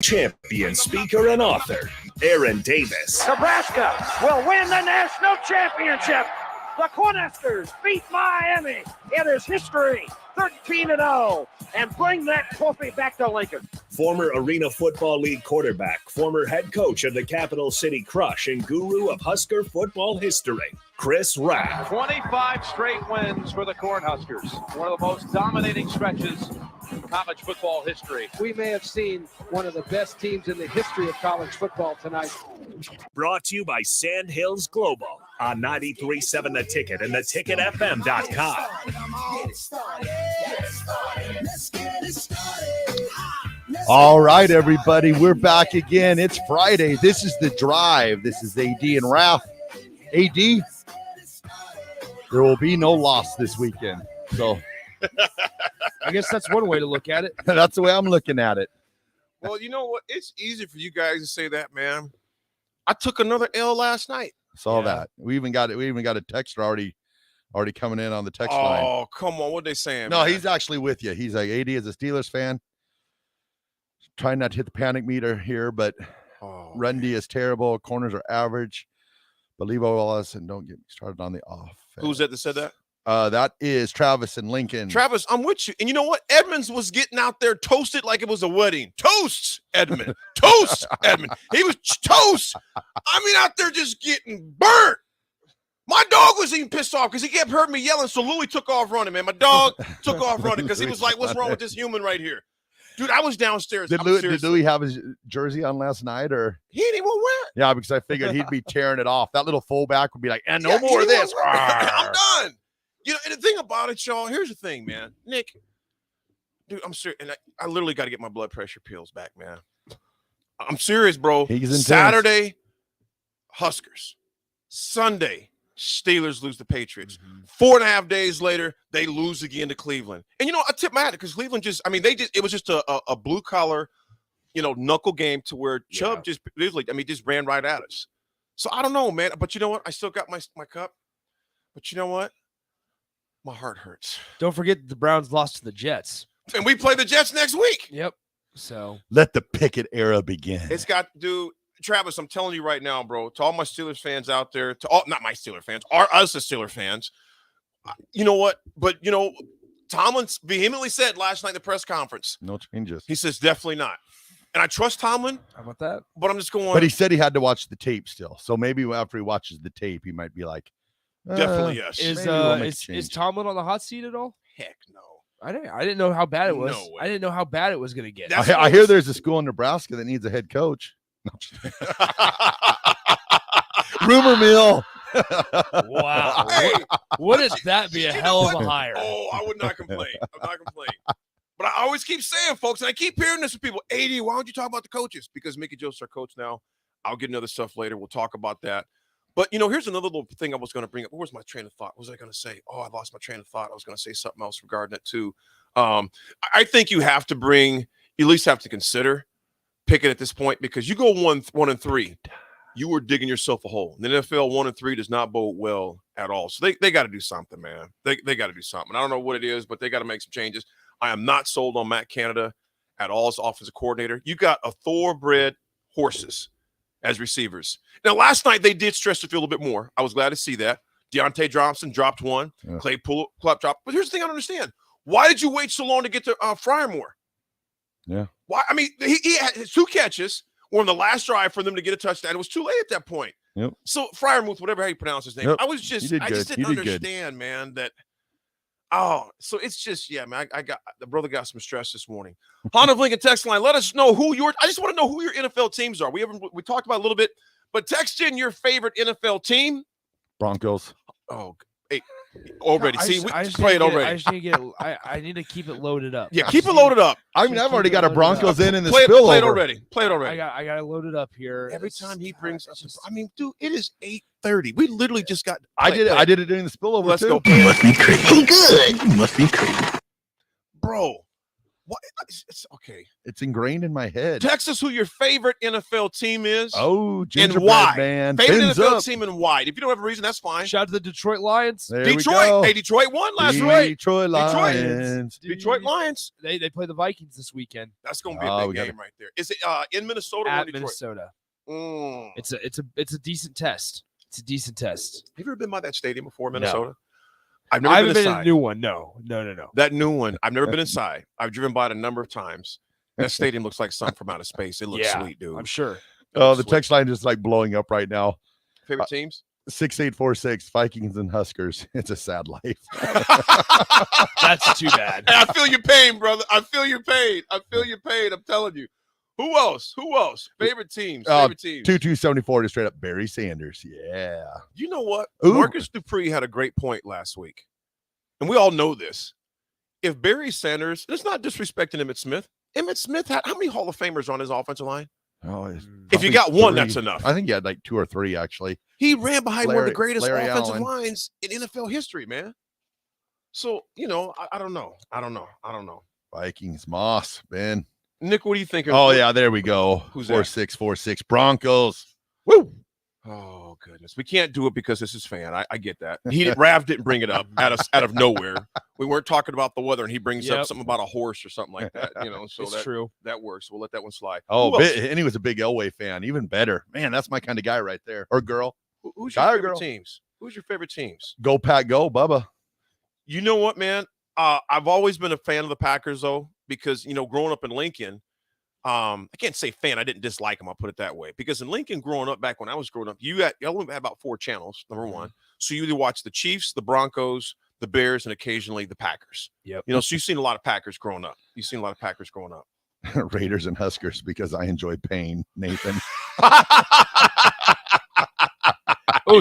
Champion speaker and author, Aaron Davis. Nebraska will win the national championship. The Cornhuskers beat Miami. It is history, 13-0, and bring that trophy back to Lincoln. Former Arena Football League quarterback, former head coach of the Capital City Crush, and guru of Husker football history, Chris Raff. 25 straight wins for the Cornhuskers. One of the most dominating stretches in college football history. We may have seen one of the best teams in the history of college football tonight. Brought to you by Sand Hills Global on 93.7 The Ticket and theticketfm.com. All right, everybody, we're back again. It's Friday. This is The Drive. This is AD and Raff. AD, there will be no loss this weekend. So I guess that's one way to look at it. That's the way I'm looking at it. Well, you know what? It's easy for you guys to say that, man. I took another L last night. Saw that. We even got a texter already coming in on the text line. Oh, come on. What they saying? No, man? he's actually with you. He's like, AD is a Steelers fan. Trying not to hit the panic meter here, but Rundy is terrible. Corners are average. Believe all us, and don't get me started on the offense. Who's that said that? That is Travis and Lincoln. Travis, I'm with you. And you know what? Edmonds was getting out there toasted like it was a wedding. Toast, Edmund. Toast, Edmund. He was toast. I mean, out there just getting burnt. My dog was even pissed off because he kept hearing me yelling, so Louis took off running, man. My dog took off running because he was like, what's wrong with this human right here? Dude, I was downstairs. Did Louis have his jersey on last night, or he didn't even wear it? Yeah, because I figured he'd be tearing it off. That little fullback would be like, and no more of this. I'm done. You know, and the thing about it, y'all, here's the thing, man. Nick, dude, I'm serious. And I literally got to get my blood pressure pills back, man. I'm serious, bro. Saturday, Huskers. Sunday, Steelers lose to Patriots. 4.5 days later, they lose again to Cleveland. And, you know, I tip my hat because Cleveland it was just a blue collar, knuckle game to where Chubb just ran right at us. So I don't know, man. But you know what? I still got my cup. But you know what? My heart hurts. Don't forget the Browns lost to the Jets. And we play the Jets next week. Yep. So let the Pickett era begin. It's got to do. Travis, I'm telling you right now, bro, to all my Steelers fans out there, not my Steelers fans, us as Steelers fans, you know what? But, Tomlin vehemently said last night in the press conference. No changes. He says definitely not. And I trust Tomlin. How about that? But I'm just going. But he said he had to watch the tape still. So maybe after he watches the tape, he might be like, definitely yes. Is Tomlin on the hot seat at all? Heck no. I didn't know how bad it was. No way. I didn't know how bad it was going to get. I hear there's a school in Nebraska that needs a head coach. Rumor mill. Wow. Hey, wouldn't that be a hell of a hire? Oh, I would not complain. I'm not complaining. But I always keep saying, folks, and I keep hearing this from people, AD, why don't you talk about the coaches? Because Mickey Joe's our coach now. I'll get another stuff later. We'll talk about that. But, here's another little thing I was going to bring up. Where's my train of thought? What was I going to say? Oh, I lost my train of thought. I was going to say something else regarding it, too. I think you have to at least have to consider Pickett at this point, because you go 1-3, you were digging yourself a hole. The NFL 1-3 does not bode well at all. So they got to do something, man. They got to do something. I don't know what it is, but they got to make some changes. I am not sold on Matt Canada at all as offensive coordinator. You got a thoroughbred horses as receivers. Now, last night they did stretch the field a bit more. I was glad to see that. Deontay Johnson dropped one. Yeah. Clay Pullop dropped. But here's the thing I don't understand. Why did you wait so long to get to Fryermore? Yeah. Why? I mean, he had his 2 catches were on the last drive for them to get a touchdown. It was too late at that point. Yep. So Fryermuth, whatever how you pronounce his name, yep. I just didn't understand, man, that. Oh, so it's just, yeah, man, the brother got some stress this morning. Honda of Lincoln text line, let us know I just want to know who your NFL teams are. We talked about it a little bit, but text in your favorite NFL team. Broncos. Oh, hey, already. We just play it already. I need to keep it loaded up. Yeah, keep it loaded up. I mean, I've already got a Broncos in the spillover. Play it already. I got it loaded up here. Every time he brings us, I mean, dude, it is 8:30. We literally just got. I did it during the spillover. Let's too. go. You must be crazy. Good. You must be crazy. Bro, What? It's okay. It's ingrained in my head. Text us who your favorite NFL team is. Oh, and gingerbread why. man. Favorite Fins NFL up. team and why. If you don't have a reason, that's fine. Shout out to the Detroit Lions. There we Detroit. go. Hey, Detroit won last week. Detroit Lions. Detroit Lions. They play the Vikings this weekend That's going to be a big game right there. Is it in Minnesota or at Detroit? Minnesota. Mm. It's a decent test. It's a decent test. Have you ever been by that stadium before, No. Minnesota? I haven't been in a new one. No. That new one. I've never been inside. I've driven by it a number of times. That stadium looks like something from outer space. It looks sweet, dude. I'm sure. Oh, the text line is like blowing up right now. Favorite teams? 6846 Vikings and Huskers. It's a sad life. That's too bad. Hey, I feel your pain, brother. I feel your pain. I'm telling you. Who else? Favorite teams? 2274 to straight up Barry Sanders. Yeah. You know what? Ooh. Marcus Dupree had a great point last week. And we all know this. If Barry Sanders, and it's not disrespecting Emmitt Smith had how many Hall of Famers on his offensive line? Oh, if you got one, that's enough. I think he had like 2 or 3, actually. He ran behind one of the greatest Larry offensive Allen. lines in NFL history, man. So, I don't know. Vikings, Moss, Ben. Nick, what do you think? Oh, yeah, there we go. Who's 4646 Broncos. Woo! Oh, goodness. We can't do it because this is fan. I get that. Raff didn't bring it up out of nowhere. We weren't talking about the weather, and he brings up something about a horse or something like that. So it's true. That works. We'll let that one slide. Oh, and he was a big Elway fan. Even better. Man, that's my kind of guy right there. Or girl. Who's your favorite teams? Who's your favorite teams? Go, Pack, go, Bubba. You know what, man? I've always been a fan of the Packers, though, because, growing up in Lincoln, I can't say fan. I didn't dislike them. I'll put it that way. Because in Lincoln, growing up, back when I was growing up, you only had about 4 channels, number one. So you either watch the Chiefs, the Broncos, the Bears, and occasionally the Packers. Yep. So you've seen a lot of Packers growing up. Raiders and Huskers because I enjoy pain, Nathan.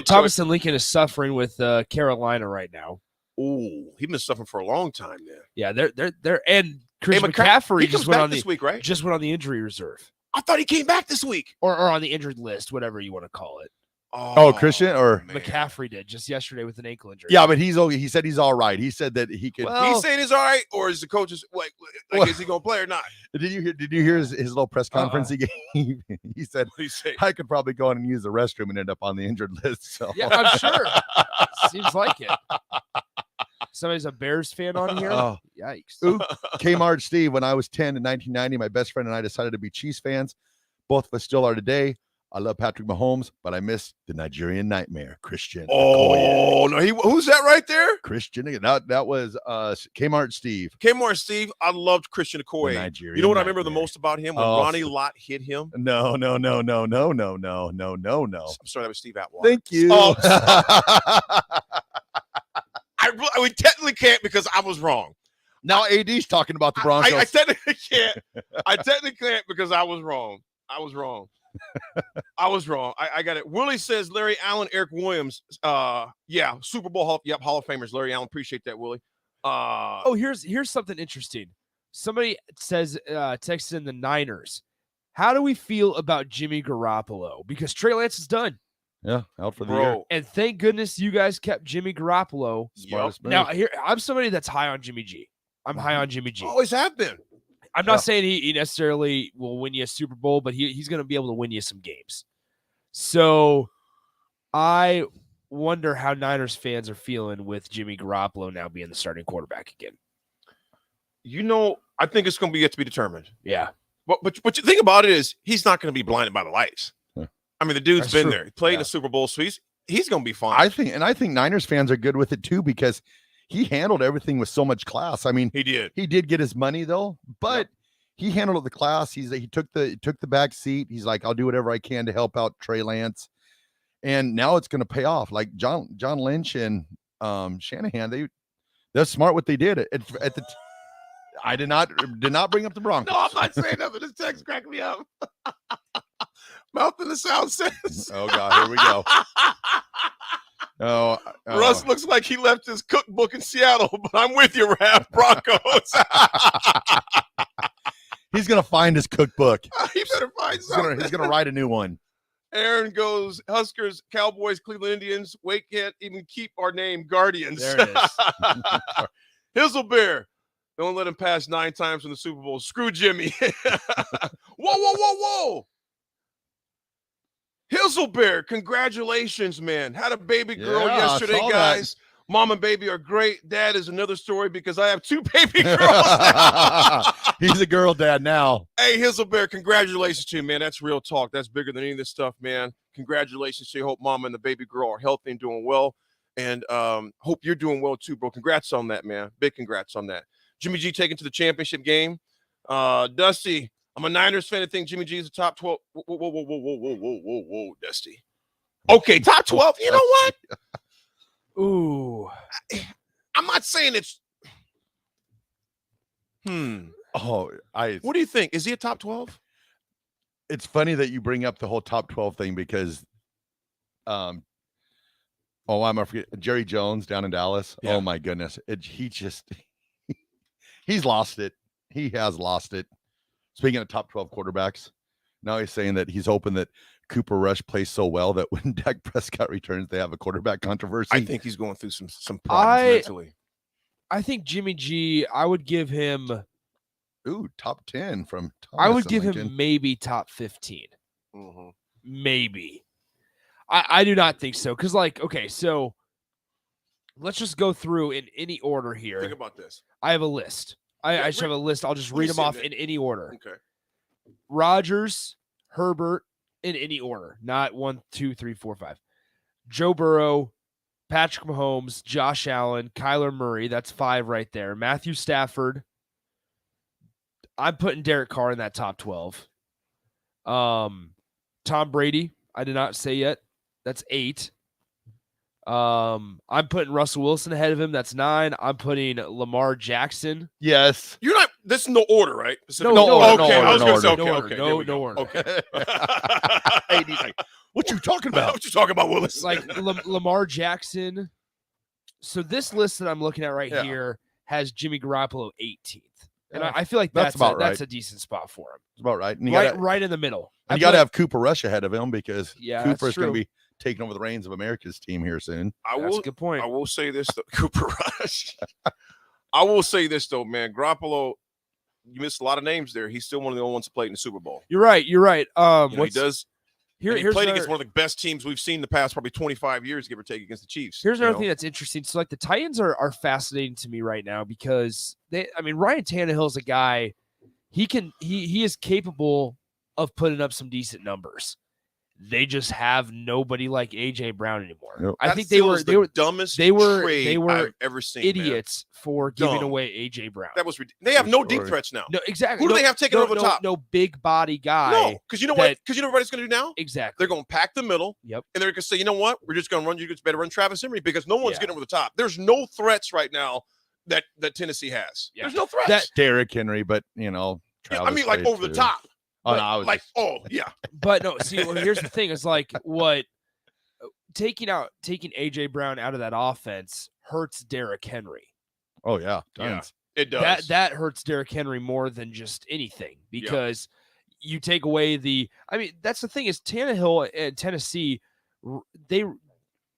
Thomas and Lincoln is suffering with Carolina right now. Oh, he's been suffering for a long time now. Yeah, they're and Chris McCaffrey he just went on this week, right? Just went on the injury reserve. I thought he came back this week. Or on the injured list, whatever you want to call it. Oh, Christian or man. McCaffrey did just yesterday with an ankle injury. Yeah, but he's okay. He said he's all right. He said that he could. He's saying he's all right, or is the coaches like is he gonna play or not? Did you hear his little press conference he gave? He said I could probably go in and use the restroom and end up on the injured list. So yeah, I'm sure. Seems like it. Somebody's a Bears fan on here. Oh. Yikes. Ooh, Kmart Steve, when I was 10 in 1990, my best friend and I decided to be Chiefs fans. Both of us still are today. I love Patrick Mahomes, but I miss the Nigerian Nightmare, Christian. Oh, no. Who's that right there? Christian. That was Kmart Steve. Kmart Steve. I loved Christian Okoye. You know what I remember the most about him? When Ronnie Lott hit him? No. I'm sorry, that was Steve Atwater. Thank you. We technically can't because I was wrong. Now AD's talking about the Broncos. I technically can't. I technically can't because I was wrong. I was wrong. I got it. Willie says Larry Allen, Eric Williams. Yeah, Super Bowl Hall of Famers. Larry Allen, appreciate that, Willie. Here's something interesting. Somebody says texted in the Niners. How do we feel about Jimmy Garoppolo? Because Trey Lance is done. Yeah, out for the year. And thank goodness you guys kept Jimmy Garoppolo. Now, here I'm somebody that's high on Jimmy G. I'm high on Jimmy G. Always have been. I'm not saying he necessarily will win you a Super Bowl, but he's going to be able to win you some games. So I wonder how Niners fans are feeling with Jimmy Garoppolo now being the starting quarterback again. I think it's going to be yet to be determined. Yeah. But you think about it is he's not going to be blinded by the lights. I mean, the dude's been there. He played in the Super Bowl, so he's going to be fine. I think Niners fans are good with it too because he handled everything with so much class. I mean, he did get his money though, but he handled it with the class. He took the back seat. He's like, I'll do whatever I can to help out Trey Lance, and now it's going to pay off. Like John Lynch and Shanahan, they're smart what they did at the. I did not bring up the Broncos. No, I'm not saying nothing. This text cracked me up. Mouth in the South says. Oh God, here we go. Russ looks like he left his cookbook in Seattle, but I'm with you, Raff. Broncos. He's gonna find his cookbook. He better find something. He's gonna write a new one. Aaron goes Huskers, Cowboys, Cleveland Indians. Wake can't even keep our name Guardians. There it is. Hizzlebear. Don't let him pass 9 times in the Super Bowl. Screw Jimmy. Whoa. Hizzlebear, congratulations, man. Had a baby girl yesterday, guys. That. Mom and baby are great. Dad is another story because I have 2 baby girls. He's a girl dad now. Hey, Hizzlebear, congratulations to you, man. That's real talk. That's bigger than any of this stuff, man. Congratulations to you. Hope mom and the baby girl are healthy and doing well. And hope you're doing well too, bro. Congrats on that, man. Big congrats on that. Jimmy G taken to the championship game. Dusty, I'm a Niners fan. I think Jimmy G is a top 12. Whoa, Dusty. Okay, top 12. You know what? Ooh. I'm not saying it's. Oh, what do you think? Is he a top 12? It's funny that you bring up the whole top 12 thing because, I'm gonna forget Jerry Jones down in Dallas. Yeah. Oh my goodness, he's lost it. He has lost it. Speaking of top 12 quarterbacks, now he's saying that he's hoping that Cooper Rush plays so well that when Dak Prescott returns, they have a quarterback controversy. I think he's going through some problems mentally. I think Jimmy G, I would give him top 10 from Thomas. I would give him maybe top 15. Mm-hmm. Maybe. I do not think so. Because, okay, so let's just go through in any order here. Think about this. I have a list. I just have a list. I'll just read them off in any order. Okay. Rodgers, Herbert, in any order. Not 1, 2, 3, 4, 5. Joe Burrow, Patrick Mahomes, Josh Allen, Kyler Murray. That's 5 right there. Matthew Stafford. I'm putting Derek Carr in that top 12. Tom Brady. I did not say yet. That's 8. I'm putting Russell Wilson ahead of him. That's 9. I'm putting Lamar Jackson. Yes. You're not. This is no order, right? No order. Okay. I was going to say okay. No order. Okay. Hey, he's like, what you talking about? What you talking about, Willis? Lamar Jackson. So this list that I'm looking at here has Jimmy Garoppolo 18th. And I feel like that's a decent spot for him. It's about right. And right in the middle. And you got to have Cooper Rush ahead of him because Cooper's going to be taking over the reins of America's team here soon. That's a good point. I will say this, though, Cooper Rush. I will say this, though, man. Garoppolo, you missed a lot of names there. He's still one of the only ones to play in the Super Bowl. You're right. He does. He played against one of the best teams we've seen in the past probably 25 years, give or take, against the Chiefs. Here's another thing that's interesting. So, the Titans are fascinating to me right now because Ryan Tannehill's a guy. He is capable of putting up some decent numbers. They just have nobody like AJ Brown anymore. Yep. I think they were dumbest trade I've ever seen. Idiots for giving away AJ Brown. That was ridiculous. They have no deep threats now. No, exactly. Who do they have taken over the top? No big body guy. No, because you know what? Because you know what it's going to do now? Exactly. They're going to pack the middle. Yep. And they're going to say, you know what? We're just going to run. You better run Travis Henry because no one's getting over the top. There's no threats right now that Tennessee has. Yeah. There's no threats. Derrick Henry, but Travis over the top. But no, see, here's the thing: is taking AJ Brown out of that offense hurts Derrick Henry. Oh yeah, it does. That hurts Derrick Henry more than just anything because you take away that's the thing is Tannehill and Tennessee, they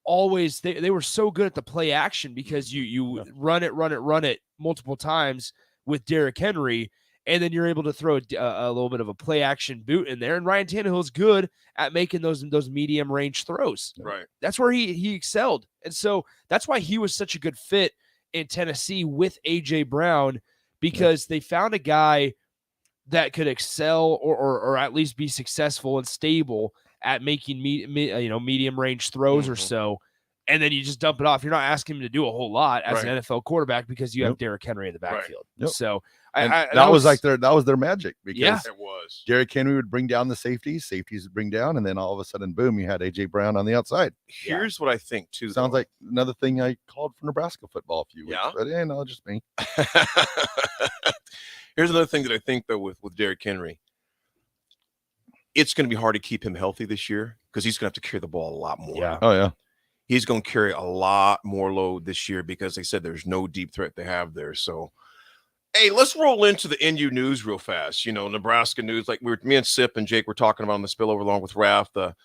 were so good at the play action because you run it multiple times with Derrick Henry. And then you're able to throw a little bit of a play action boot in there. And Ryan Tannehill is good at making those medium range throws. Right. That's where he excelled. And so that's why he was such a good fit in Tennessee with AJ Brown, because they found a guy that could excel or at least be successful and stable at making medium range throws or so. And then you just dump it off. You're not asking him to do a whole lot as an NFL quarterback because you have Derrick Henry in the backfield. Right. Yep. So that was their magic because it was. Derrick Henry would bring down the safeties would bring down, and then all of a sudden, boom, you had AJ Brown on the outside. Here's what I think too. Sounds like another thing I called for Nebraska football a few weeks. But no, just me. Here's another thing that I think though with Derrick Henry. It's going to be hard to keep him healthy this year because he's going to have to carry the ball a lot more. Yeah. Oh yeah. He's going to carry a lot more load this year because they said there's no deep threat they have there. So, hey, let's roll into the NU news real fast. Nebraska news. Like me and Sip and Jake were talking about on the spillover along with Raff. The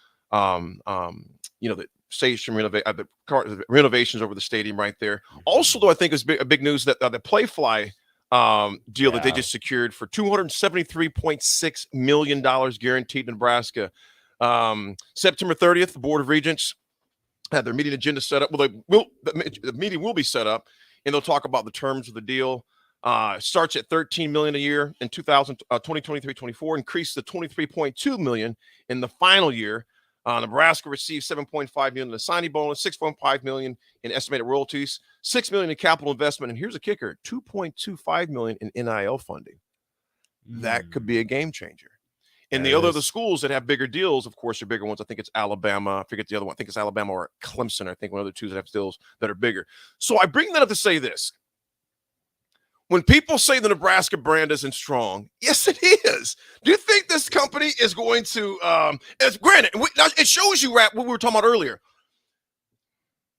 station renovations over the stadium right there. Also, though, I think it's a big news that the Playfly deal that they just secured for $273.6 million guaranteed to Nebraska. September 30th, the Board of Regents had their meeting agenda set up. Well, the meeting will be set up, and they'll talk about the terms of the deal. Starts at $13 million a year in 2023-24, increased to $23.2 million in the final year. Nebraska received $7.5 million in a signing bonus, $6.5 million in estimated royalties, $6 million in capital investment, and here's a kicker: $2.25 million in NIL funding. That could be a game changer. And the other schools that have bigger deals, of course, are bigger ones. I think it's Alabama. I forget the other one. I think it's Alabama or Clemson. I think one of the two that have deals that are bigger. So I bring that up to say this. When people say the Nebraska brand isn't strong, yes, it is. Do you think this company is going to, as granted, it shows you, Raff, what we were talking about earlier,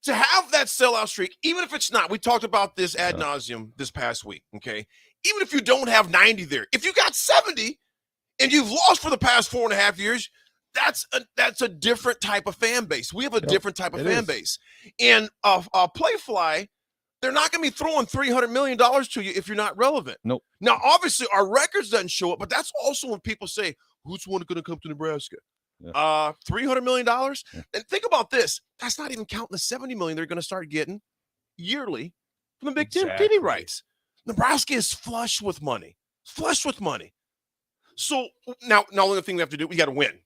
to have that sellout streak, even if it's not, we talked about this ad nauseum this past week, okay? Even if you don't have 90 there, if you got 70 and you've lost for the past 4.5 years, that's a different type of fan base. We have a different type of fan base. And Playfly, they're not going to be throwing $300 million to you if you're not relevant. Nope. Now, obviously, our records doesn't show it, but that's also when people say, who's one going to come to Nebraska? $300 million? Yeah. And think about this. That's not even counting the $70 million they're going to start getting yearly from the Big Ten TV rights. Nebraska is flush with money. So now the only thing we have to do, we got to win.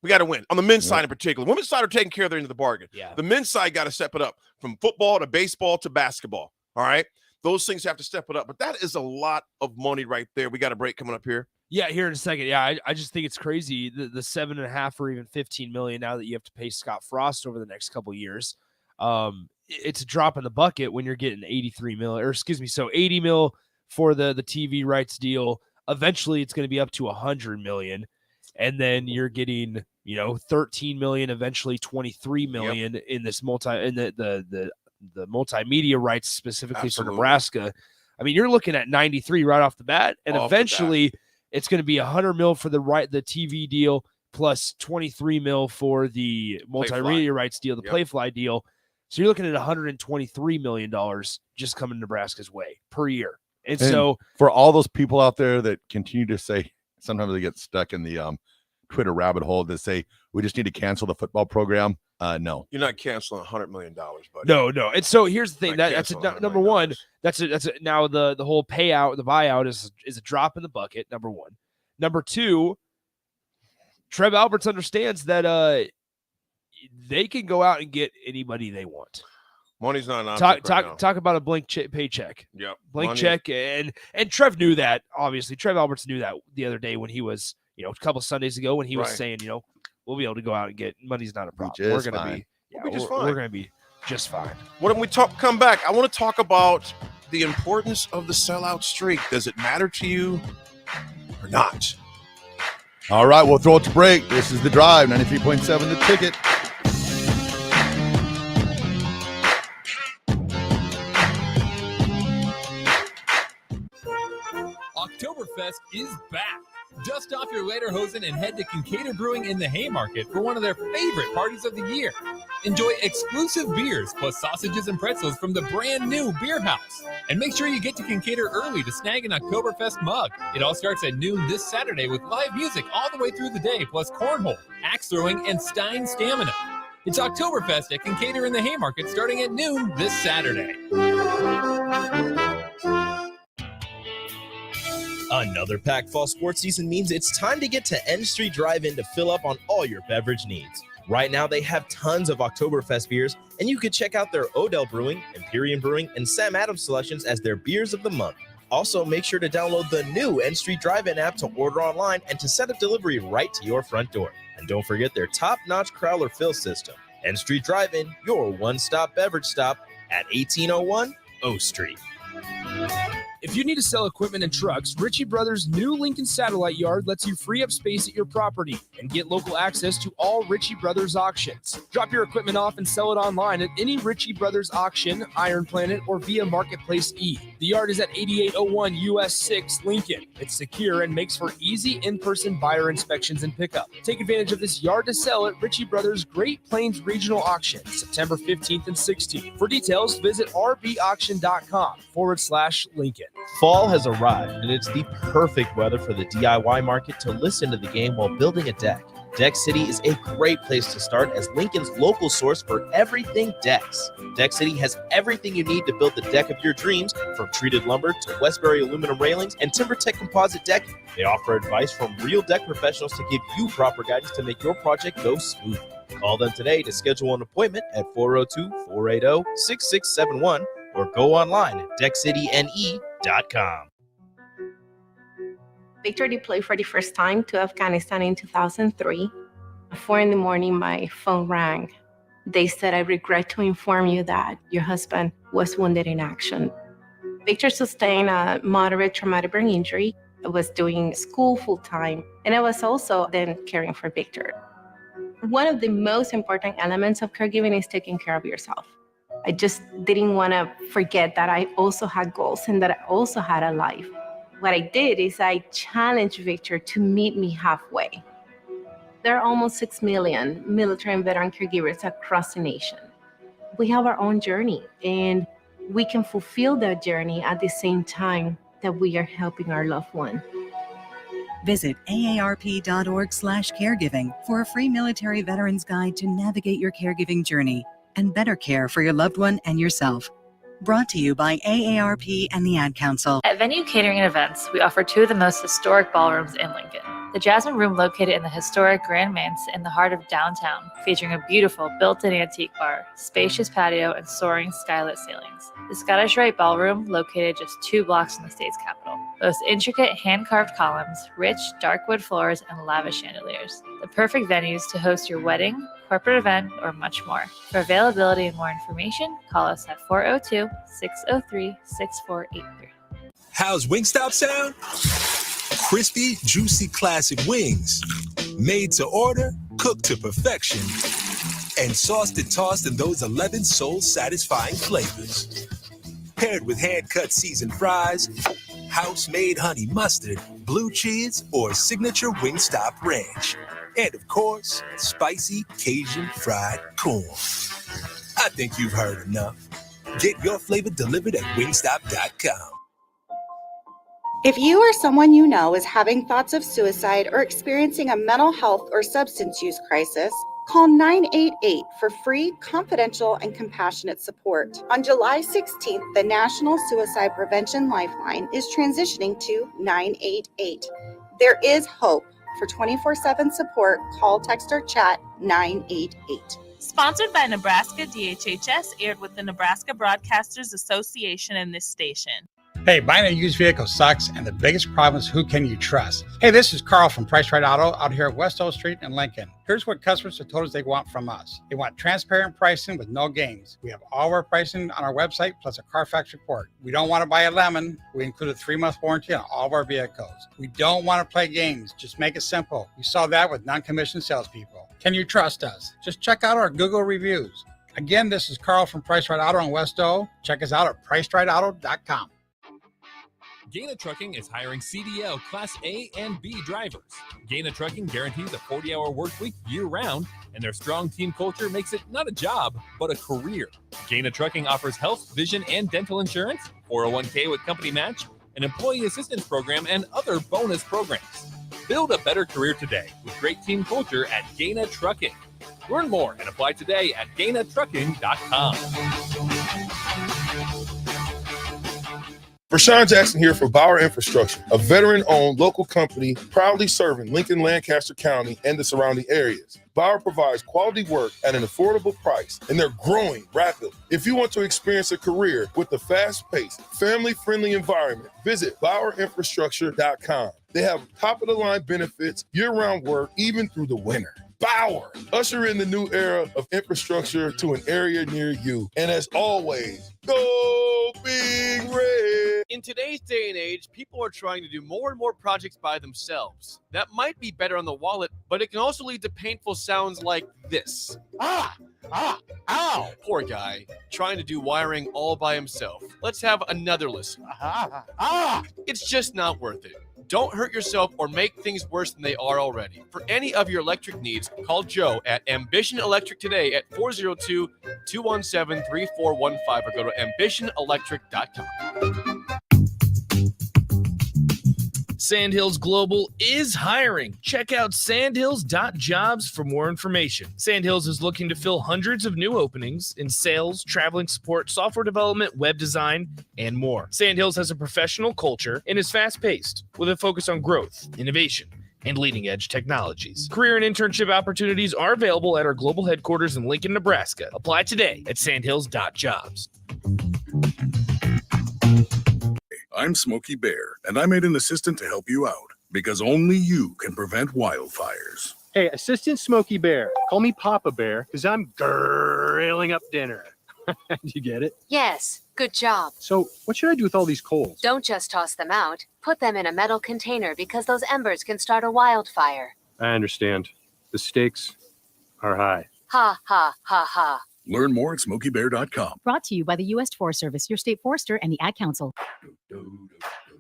We got to win. On the men's side in particular. Women's side are taking care of their end of the bargain. Yeah. The men's side got to step it up from football to baseball to basketball. All right? Those things have to step it up. But that is a lot of money right there. We got a break coming up here. Yeah, here in a second. Yeah, I just think it's crazy. The 7.5 or even $15 million now that you have to pay Scott Frost over the next couple of years. It's a drop in the bucket when you're getting $83 million, or excuse me, so $80 million for the TV rights deal. Eventually, it's going to be up to $100 million. And then you're getting, $13 million, eventually $23 million in this the multimedia rights specifically for Nebraska. I mean, you're looking at 93 right off the bat, and eventually it's going to be $100 million for the TV deal plus $23 million for the multimedia rights deal, the Playfly deal. So you're looking at $123 million just coming Nebraska's way per year. And so for all those people out there that continue to say, sometimes they get stuck in the Twitter rabbit hole that say we just need to cancel the football program. No, you're not canceling $100 million, buddy. No. And so here's the thing: that's number one. That's now the whole payout, the buyout is a drop in the bucket. Number one. Number two, Trev Alberts understands that they can go out and get anybody they want. Money's not an object talk about a blank paycheck. Yeah, blank check, and Trev knew that. Obviously, Trev Alberts knew that the other day when he was, a couple Sundays ago when he was saying, we'll be able to go out and get money's not a problem. We're going to be just fine. When we come back, I want to talk about the importance of the sellout streak. Does it matter to you or not? All right, we'll throw it to break. This is The Drive, 93.7 The Ticket. Oktoberfest is back. Dust off your lederhosen and head to Kincaid Brewing in the Haymarket for one of their favorite parties of the year. Enjoy exclusive beers plus sausages and pretzels from the brand new beer house. And make sure you get to Kincaid early to snag an Oktoberfest mug. It all starts at noon this Saturday with live music all the way through the day, plus cornhole, axe throwing, and Stein Stamina. It's Oktoberfest at Kincaid in the Haymarket starting at noon this Saturday. Another packed fall sports season means it's time to get to N Street Drive-In to fill up on all your beverage needs. Right now, they have tons of Oktoberfest beers, and you can check out their Odell Brewing, Imperium Brewing, and Sam Adams selections as their beers of the month. Also, make sure to download the new N Street Drive-In app to order online and to set up delivery right to your front door. And don't forget their top-notch crowler fill system. N Street Drive-In, your one-stop beverage stop at 1801 O Street. If you need to sell equipment and trucks, Ritchie Brothers' new Lincoln Satellite Yard lets you free up space at your property and get local access to all Ritchie Brothers auctions. Drop your equipment off and sell it online at any Ritchie Brothers auction, Iron Planet, or via Marketplace E. The yard is at 8801 US 6 Lincoln. It's secure and makes for easy in-person buyer inspections and pickup. Take advantage of this yard to sell at Ritchie Brothers Great Plains Regional Auction, September 15th and 16th. For details, visit rbauction.com/Lincoln. Fall has arrived, and it's the perfect weather for the DIY market to listen to the game while building a deck. Deck City is a great place to start as Lincoln's local source for everything decks. Deck City has everything you need to build the deck of your dreams, from treated lumber to Westbury aluminum railings and TimberTech composite decking. They offer advice from real deck professionals to give you proper guidance to make your project go smooth. Call them today to schedule an appointment at 402-480-6671 or go online at deckcityne.com. Victor deployed for the first time to Afghanistan in 2003. At 4 a.m, my phone rang. They said, "I regret to inform you that your husband was wounded in action." Victor sustained a moderate traumatic brain injury. I was doing school full time, and I was also then caring for Victor. One of the most important elements of caregiving is taking care of yourself. I just didn't want to forget that I also had goals and that I also had a life. What I did is I challenged Victor to meet me halfway. There are almost 6 million military and veteran caregivers across the nation. We have our own journey, and we can fulfill that journey at the same time that we are helping our loved one. Visit aarp.org/caregiving for a free military veterans guide to navigate your caregiving journey and better care for your loved one and yourself. Brought to you by AARP and the Ad Council. At Venue Catering and Events, we offer two of the most historic ballrooms in Lincoln. The Jasmine Room, located in the historic Grand Manse in the heart of downtown, featuring a beautiful built-in antique bar, spacious patio, and soaring skylit ceilings. The Scottish Rite Ballroom, located just 2 blocks from the state's capital, boasts intricate hand-carved columns, rich dark wood floors, and lavish chandeliers. The perfect venues to host your wedding, corporate event, or much more. For availability and more information, call us at 402-603-6483. How's Wingstop sound? Crispy, juicy classic wings. Made to order, cooked to perfection. And sauced and tossed in those 11 soul-satisfying flavors. Paired with hand-cut seasoned fries, house-made honey mustard, blue cheese, or signature Wingstop ranch. And of course, spicy Cajun fried corn. I think you've heard enough. Get your flavor delivered at wingstop.com. If you or someone you know is having thoughts of suicide or experiencing a mental health or substance use crisis, call 988 for free, confidential, and compassionate support. On July 16th, the National Suicide Prevention Lifeline is transitioning to 988. There is hope. For 24/7 support, call, text, or chat 988. Sponsored by Nebraska DHHS, aired with the Nebraska Broadcasters Association and this station. Hey, buying a used vehicle sucks, and the biggest problem is who can you trust? Hey, this is Carl from Price Right Auto out here at West O Street in Lincoln. Here's what customers have told us they want from us. They want transparent pricing with no games. We have all of our pricing on our website, plus a Carfax report. We don't want to buy a lemon. We include a 3-month warranty on all of our vehicles. We don't want to play games. Just make it simple. You saw that with non-commissioned salespeople. Can you trust us? Just check out our Google reviews. Again, this is Carl from Price Right Auto in West O. Check us out at pricerightauto.com. Gaina Trucking is hiring CDL Class A and B drivers. Gaina Trucking guarantees a 40-hour work week year-round, and their strong team culture makes it not a job, but a career. Gaina Trucking offers health, vision, and dental insurance, 401k with company match, an employee assistance program, and other bonus programs. Build a better career today with great team culture at Gaina Trucking. Learn more and apply today at GainaTrucking.com. Rashawn Jackson here for Bauer Infrastructure, a veteran-owned local company proudly serving Lincoln, Lancaster County, and the surrounding areas. Bauer provides quality work at an affordable price, and they're growing rapidly. If you want to experience a career with a fast-paced, family-friendly environment, visit BauerInfrastructure.com. They have top-of-the-line benefits, year-round work, even through the winter. Bauer, usher in the new era of infrastructure to an area near you. And as always, go Big Red. In today's day and age, people are trying to do more and more projects by themselves. That might be better on the wallet, but it can also lead to painful sounds like this. Ow! Poor guy, trying to do wiring all by himself. Let's have another listen. It's just not worth it. Don't hurt yourself or make things worse than they are already. For any of your electric needs, call Joe at Ambition Electric today at 402-217-3415 or go to ambitionelectric.com. Sandhills Global is hiring. Check out sandhills.jobs for more information. Sandhills is looking to fill hundreds of new openings in sales, traveling support, software development, web design, and more. Sandhills has a professional culture and is fast-paced with a focus on growth, innovation, and leading-edge technologies. Career and internship opportunities are available at our global headquarters in Lincoln, Nebraska. Apply today at sandhills.jobs. I'm Smokey Bear, and I made an assistant to help you out because only you can prevent wildfires. Hey, Assistant Smokey Bear, call me Papa Bear because I'm grilling up dinner. You get it? Yes, good job. So what should I do with all these coals? Don't just toss them out. Put them in a metal container because those embers can start a wildfire. I understand. The stakes are high. Ha, ha, ha, ha. Learn more at SmokeyBear.com. Brought to you by the U.S. Forest Service, your state forester, and the Ad Council.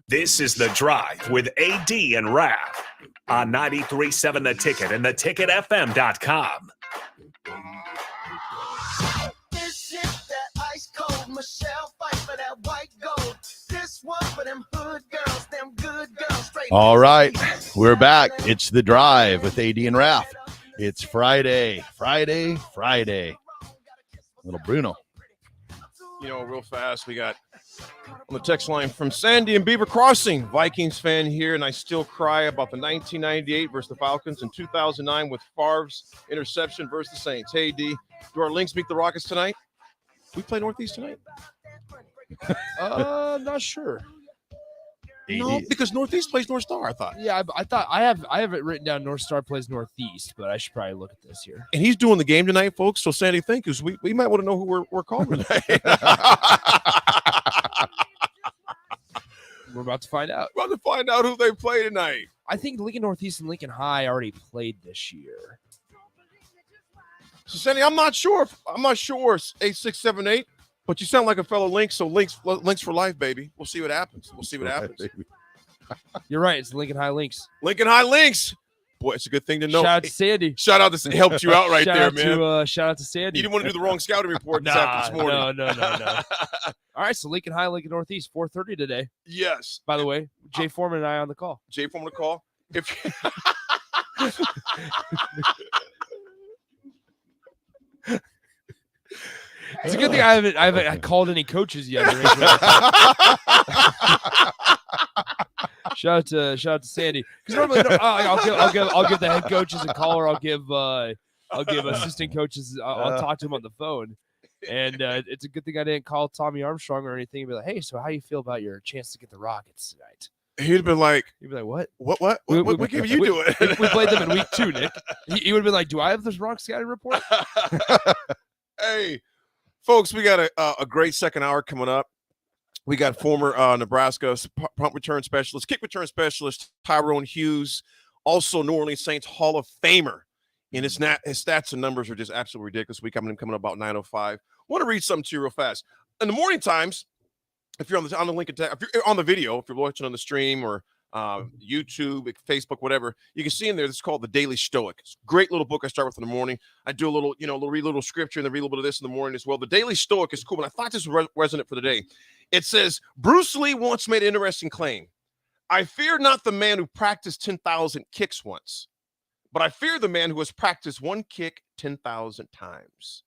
This is The Drive with AD and Raff on 93.7 The Ticket and theticketfm.com. This is that ice cold Michelle fight for that white gold. This one for them hood girls, them good girls. Straight All right, we're back. It's The Drive with AD and Raff. It's Friday. Little Bruno. You know, real fast, we got on the text line from Sandy and Beaver Crossing, Vikings fan here, and I still cry about the 1998 versus the Falcons and 2009 with Favre's interception versus the Saints. Hey, D, do our Lynx beat the Rockets tonight? We play Northeast tonight? Not sure. No, because Northeast plays North Star, I thought. Yeah, I thought I have it written down. North Star plays Northeast, but I should probably look at this here. And he's doing the game tonight, folks. So Sandy, thank you. We might want to know who we're calling today. We're about to find out. We're about to find out who they play tonight. I think Lincoln Northeast and Lincoln High already played this year. So Sandy, I'm not sure. 8678. But you sound like a fellow Lynx, so Lynx for life, baby. We'll see what happens. You're right. It's the Lincoln High Lynx. Lincoln High Lynx. Boy, it's a good thing to know. Shout out to Sandy. Shout out to helped you out right there, man. Shout out to Sandy. You didn't want to do the wrong scouting report this morning. No. All right, so Lincoln High, Lincoln Northeast, 4:30 today. Yes. By the way, Jay Foreman and I on the call. Jay Foreman to call. If It's a good thing I haven't called any coaches yet. Shout out to Sandy. Because normally I'll give the head coaches a call, or I'll give assistant coaches. I'll talk to them on the phone. And it's a good thing I didn't call Tommy Armstrong or anything and be like, "Hey, so how you feel about your chance to get the Rockets tonight?" He'd be like, "What? What game are you doing?" We played them in week 2, Nick. He would have been like, "Do I have this wrong scouting report?" Hey, folks, we got a great second hour coming up. We got former Nebraska punt return specialist, kick return specialist Tyrone Hughes, also New Orleans Saints Hall of Famer. And his stats and numbers are just absolutely ridiculous. We coming about 9:05. Want to read something to you real fast. In the morning times, if you're on the Lincoln Tech, if you're on the video, if you're watching on the stream or YouTube, Facebook, whatever, you can see in there. This is called The Daily Stoic. It's a great little book I start with in the morning. I do a little, read a little scripture and then read a little bit of this in the morning as well. The Daily Stoic is cool, and I thought this was resonant for the day. It says, Bruce Lee once made an interesting claim. I fear not the man who practiced 10,000 kicks once, but I fear the man who has practiced one kick 10,000 times.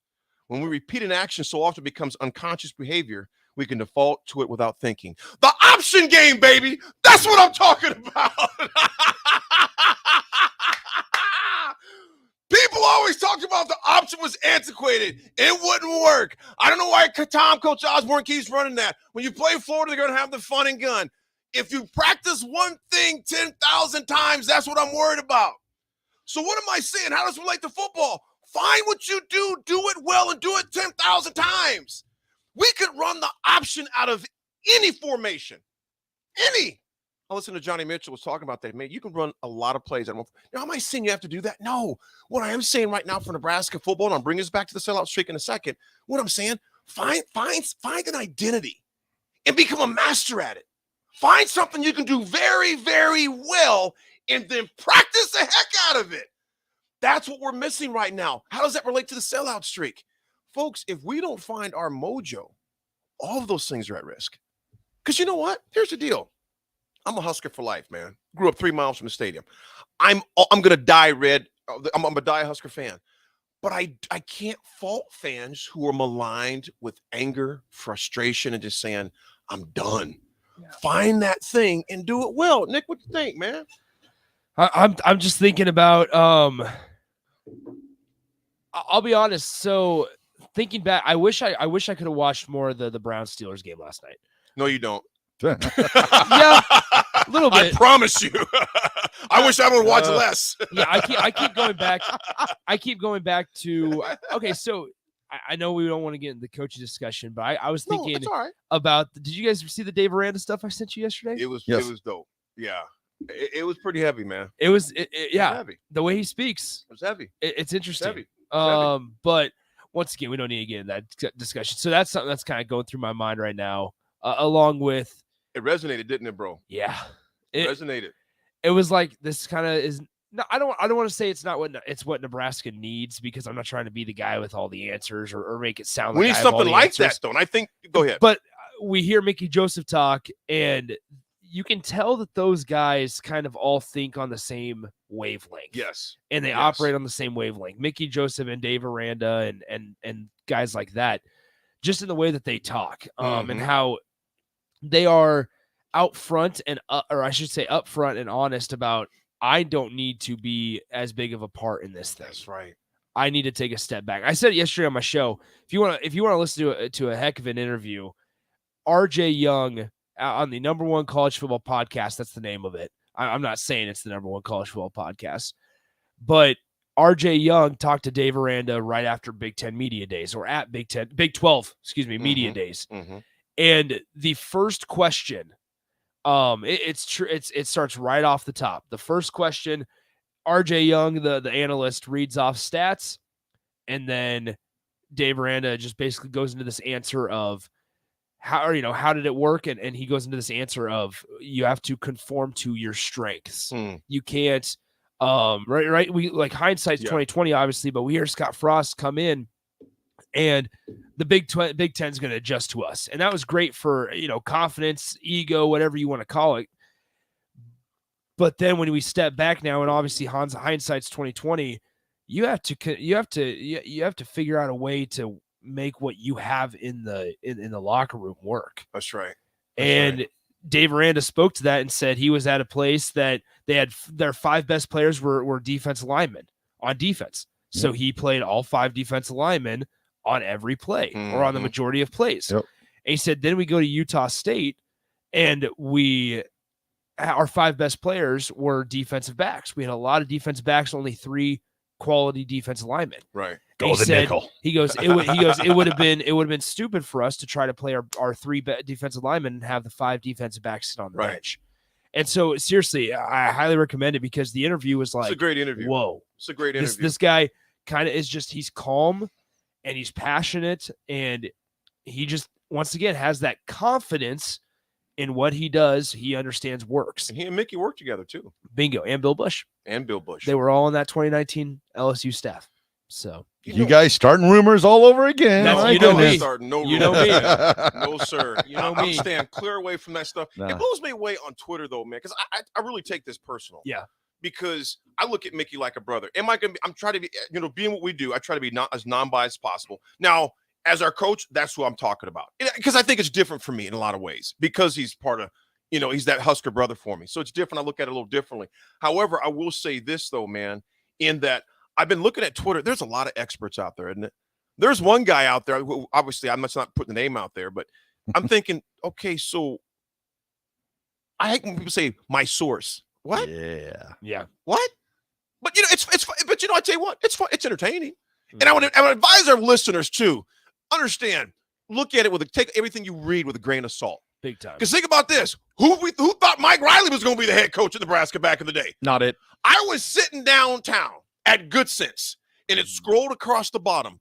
When we repeat an action so often it becomes unconscious behavior, we can default to it without thinking. The option game, baby. That's what I'm talking about. People always talked about the option was antiquated. It wouldn't work. I don't know why Coach Osborne keeps running that. When you play Florida, they're going to have the fun and gun. If you practice one thing 10,000 times, that's what I'm worried about. So what am I saying? How does it relate to football? Find what you do it well, and do it 10,000 times. We could run the option out of any formation. I listened to Johnny Mitchell was talking about that. Man, you can run a lot of plays. Now, am I saying you have to do that? No. What I am saying right now for Nebraska football, and I'm bringing this back to the sellout streak in a second. What I'm saying, find an identity and become a master at it. Find something you can do very, very well and then practice the heck out of it. That's what we're missing right now. How does that relate to the sellout streak? Folks, if we don't find our mojo, all of those things are at risk. Because you know what? Here's the deal. I'm a Husker for life, man. Grew up 3 miles from the stadium. I'm going to die red. I'm a die Husker fan. But I can't fault fans who are maligned with anger, frustration, and just saying, I'm done. Yeah. Find that thing and do it well. Nick, what do you think, man? I'm just thinking about I'll be honest. So thinking back, I wish I could have watched more of the Browns Steelers game last night. No, you don't. Yeah, a little bit. I promise you. I wish I would watch less. Yeah, I keep going back. I keep going back to okay. So I know we don't want to get into the coaching discussion, but I was thinking about. Did you guys see the Dave Aranda stuff I sent you yesterday? It was dope. Yeah, it was pretty heavy, man. It was yeah. Heavy. The way he speaks, it was heavy. It's interesting. It's heavy. But once again, we don't need to get in that discussion. So that's something that's kind of going through my mind right now, along with. It resonated, didn't it, bro? Yeah, it resonated. It was like this kind of is. No, I don't want to say it's not what Nebraska needs because I'm not trying to be the guy with all the answers or make it sound like we need something like that, though. And I think go ahead. But we hear Mickey Joseph talk, and you can tell that those guys kind of all think on the same wavelength. Yes, and they operate on the same wavelength. Mickey Joseph and Dave Aranda and guys like that, just in the way that they talk, and how. They are out front or I should say up front and honest about I don't need to be as big of a part in this thing. That's right. I need to take a step back. I said it yesterday on my show. If you want to listen to a heck of an interview, RJ Young on the #1 college football podcast. That's the name of it. I'm not saying it's the #1 college football podcast, but RJ Young talked to Dave Aranda right after Big 10 media days or at Big 12, media days. And the first question, it starts right off the top. The first question, RJ Young, the analyst, reads off stats, and then Dave Aranda just basically goes into this answer of how did it work, and he goes into this answer of you have to conform to your strengths. You can't right. We like hindsight's 2020, obviously, but we hear Scott Frost come in. And the Big Ten is going to adjust to us. And that was great for, confidence, ego, whatever you want to call it. But then when we step back now, and obviously hindsight's 2020, you have to figure out a way to make what you have in the locker room work. That's right. And Dave Aranda spoke to that and said he was at a place that they had their 5 best players were defensive linemen on defense. So he played all 5 defensive linemen on every play or on the majority of plays. And he said, then we go to Utah State and our 5 best players were defensive backs. We had a lot of defensive backs, only 3 quality defensive linemen. Right. Go the nickel. He goes, it would have been stupid for us to try to play our 3 defensive linemen and have the 5 defensive backs sit on the bench. And so seriously, I highly recommend it because the interview was like, it's a great interview. Whoa. It's a great interview. This guy kind of is just, he's calm and he's passionate, and he just, once again, has that confidence in what he does. He understands works. And he and Mickey work together too. Bingo. And Bill Bush. They were all on that 2019 LSU staff. So you guys starting rumors all over again. No, you know me. No, you know me. No, sir. You know I'm me. staying clear away from that stuff. Nah. It blows me away on Twitter though, man, because I really take this personal. Yeah. Because I look at Mickey like a brother. I'm trying to be, being what we do, I try to be as non-biased as possible. Now, as our coach, that's who I'm talking about. Because I think it's different for me in a lot of ways because he's part of, he's that Husker brother for me. So it's different. I look at it a little differently. However, I will say this though, man, in that I've been looking at Twitter. There's a lot of experts out there, isn't it? There's one guy out there who, obviously, I'm not putting the name out there, but I'm thinking, okay, so I hate when people say my source. What? Yeah. What? But but I tell you what, it's fun. It's entertaining. And I would advise our listeners to understand, look at it take everything you read with a grain of salt. Big time. Because think about this. Who thought Mike Riley was going to be the head coach of Nebraska back in the day? Not it. I was sitting downtown at Good Sense, and it scrolled across the bottom.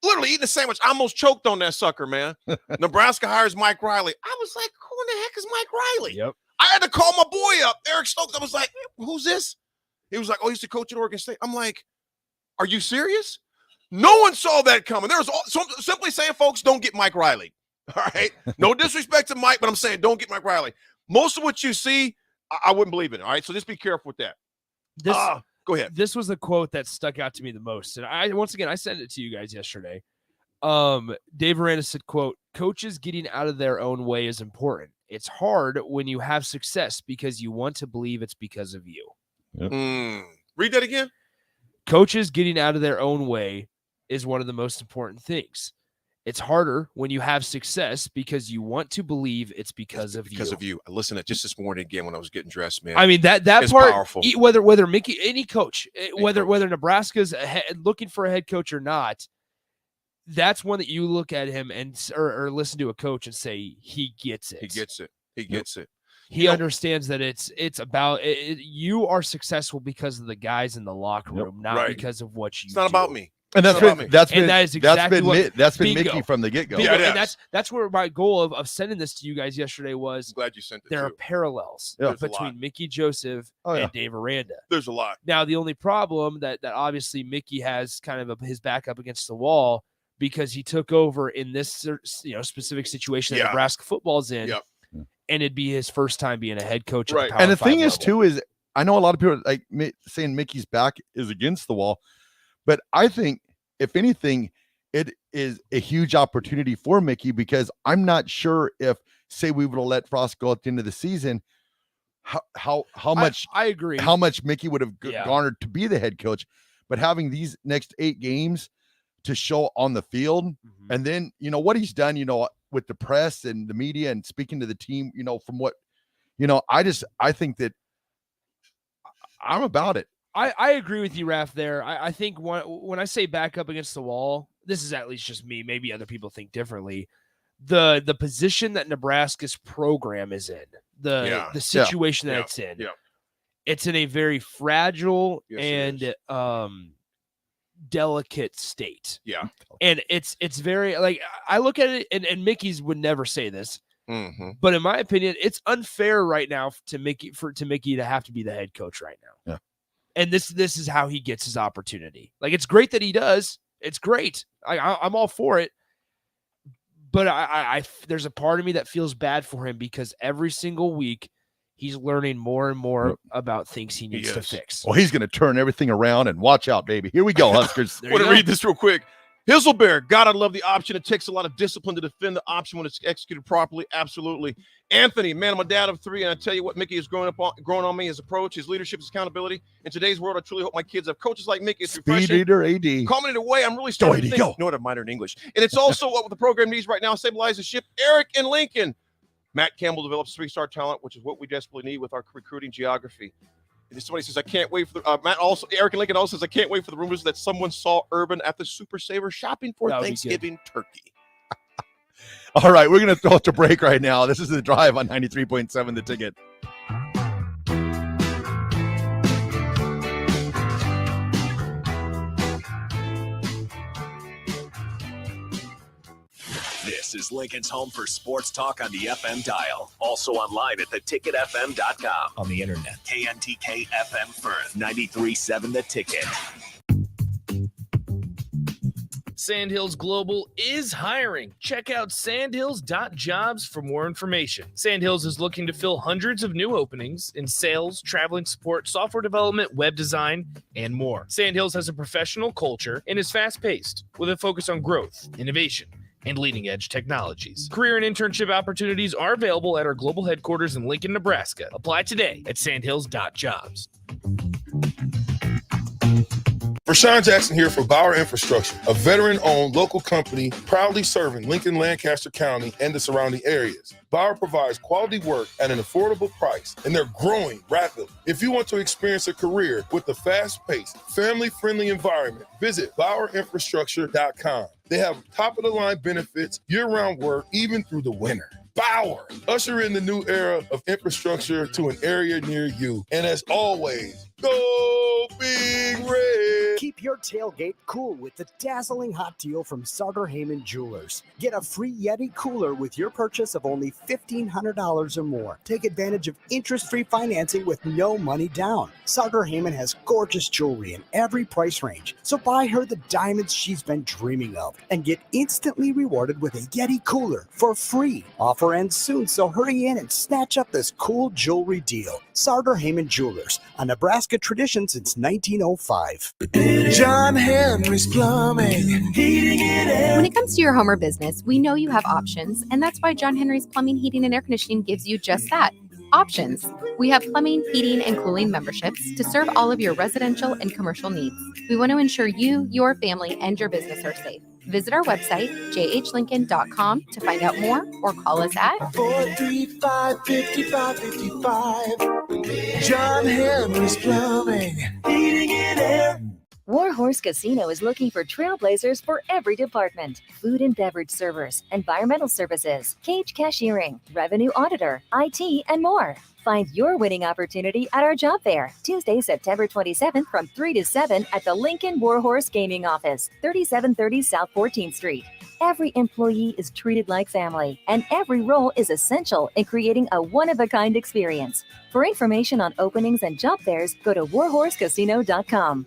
Literally eating a sandwich. I almost choked on that sucker, man. Nebraska hires Mike Riley. I was like, who in the heck is Mike Riley? Yep. I had to call my boy up, Eric Stokes. I was like, who's this? He was like, oh, he's the coach at Oregon State. I'm like, are you serious? No one saw that coming. There was simply saying, folks, don't get Mike Riley. All right. No disrespect to Mike, but I'm saying don't get Mike Riley. Most of what you see, I wouldn't believe in. All right. So just be careful with that. Go ahead. This was the quote that stuck out to me the most. And I sent it to you guys yesterday. Dave Aranda said, quote, coaches getting out of their own way is important. It's hard when you have success because you want to believe it's because of you. Yep. Read that again. Coaches getting out of their own way is one of the most important things. It's harder when you have success because you want to believe it's because of you. Because of you. I listened to it just this morning again when I was getting dressed, man. I mean, that it's part, powerful. Whether Mickey, any coach, whether Nebraska's looking for a head coach or not, that's one that you look at him or listen to a coach and say, he gets it. He gets it. He gets it. He understands that it's about you are successful because of the guys in the locker room, not because of what you do. It's not about me. And that's been Mickey from the get-go. And that's where my goal of sending this to you guys yesterday was. I'm glad you sent it. There are parallels between Mickey Joseph and Dave Aranda. There's a lot. Now, the only problem that obviously Mickey has kind of his back up against the wall because he took over in this specific situation that Nebraska football's in, and it'd be his first time being a head coach. At the Power and the 5 thing is, level. too, is I know a lot of people are like saying Mickey's back is against the wall, but I think if anything, it is a huge opportunity for Mickey because I'm not sure if, say, we would have let Frost go at the end of the season, how much I agree, how much Mickey would have garnered to be the head coach, but having these next 8 games to show on the field, and then what he's done, with the press and the media and speaking to the team, from what, I think that I'm about it. I agree with you, Raff, there. I think when I say back up against the wall, this is at least just me. Maybe other people think differently. The position that Nebraska's program is in, the situation that it's in, it's in a very fragile and delicate state. Yeah. And it's very, like, I look at it, and Mickey's would never say this, but in my opinion, it's unfair right now to Mickey to have to be the head coach right now. Yeah. And this is how he gets his opportunity. Like, it's great that he does. It's great. I'm all for it. But I there's a part of me that feels bad for him because every single week he's learning more and more about things he needs to fix. Well, he's going to turn everything around and watch out, baby. Here we go, Huskers. I want to read this real quick. Hizzlebear, God, I love the option. It takes a lot of discipline to defend the option when it's executed properly. Absolutely. Anthony, man, I'm a dad of 3, and I tell you what, Mickey is growing on me, his approach, his leadership, his accountability. In today's world, I truly hope my kids have coaches like Mickey. It's Speed refreshing. Eater AD. Commented away, I'm really starting to think. No, I minor in English. And it's also what the program needs right now, stabilize the ship. Eric and Lincoln. Matt Campbell develops 3-star talent, which is what we desperately need with our recruiting geography. And somebody says, I can't wait for the Eric and Lincoln also says, I can't wait for the rumors that someone saw Urban at the Super Saver shopping for Thanksgiving turkey. All right, we're going to throw it to break right now. This is The Drive on 93.7 The Ticket. This is Lincoln's home for sports talk on the FM dial. Also online at theticketfm.com. On the internet. KNTK FM Firth, 93.7 The Ticket. Sandhills Global is hiring. Check out sandhills.jobs for more information. Sandhills is looking to fill hundreds of new openings in sales, traveling support, software development, web design, and more. Sandhills has a professional culture and is fast-paced with a focus on growth, innovation, and leading-edge technologies. Career and internship opportunities are available at our global headquarters in Lincoln, Nebraska. Apply today at sandhills.jobs. Rashawn Jackson here for Bauer Infrastructure, a veteran-owned local company proudly serving Lincoln, Lancaster County, and the surrounding areas. Bauer provides quality work at an affordable price, and they're growing rapidly. If you want to experience a career with a fast-paced, family-friendly environment, visit BauerInfrastructure.com. They have top-of-the-line benefits, year-round work, even through the winter. Bauer. Usher in the new era of infrastructure to an area near you. And as always, go Big Red. Keep your tailgate cool with the dazzling hot deal from Sartor Heyman Jewelers. Get a free Yeti cooler with your purchase of only $1,500 or more. Take advantage of interest-free financing with no money down. Sartor Heyman has gorgeous jewelry in every price range, so buy her the diamonds she's been dreaming of and get instantly rewarded with a Yeti cooler for free. Offer ends soon, so hurry in and snatch up this cool jewelry deal. Sartor Heyman Jewelers, a Nebraska tradition since 1905. John Henry's Plumbing, heating and air. When it comes to your home or business, we know you have options, and that's why John Henry's Plumbing, Heating, and Air Conditioning gives you just that. Options. We have plumbing, heating, and cooling memberships to serve all of your residential and commercial needs. We want to ensure you, your family, and your business are safe. Visit our website, jhlincoln.com, to find out more or call us at 435-5555. John Henry's Plumbing, heating and air. Warhorse Casino is looking for trailblazers for every department: food and beverage servers, environmental services, cage cashiering, revenue auditor, IT, and more. Find your winning opportunity at our job fair, Tuesday, September 27th from 3 to 7 at the Lincoln Warhorse Gaming Office, 3730 South 14th Street. Every employee is treated like family, and every role is essential in creating a one-of-a-kind experience. For information on openings and job fairs, go to warhorsecasino.com.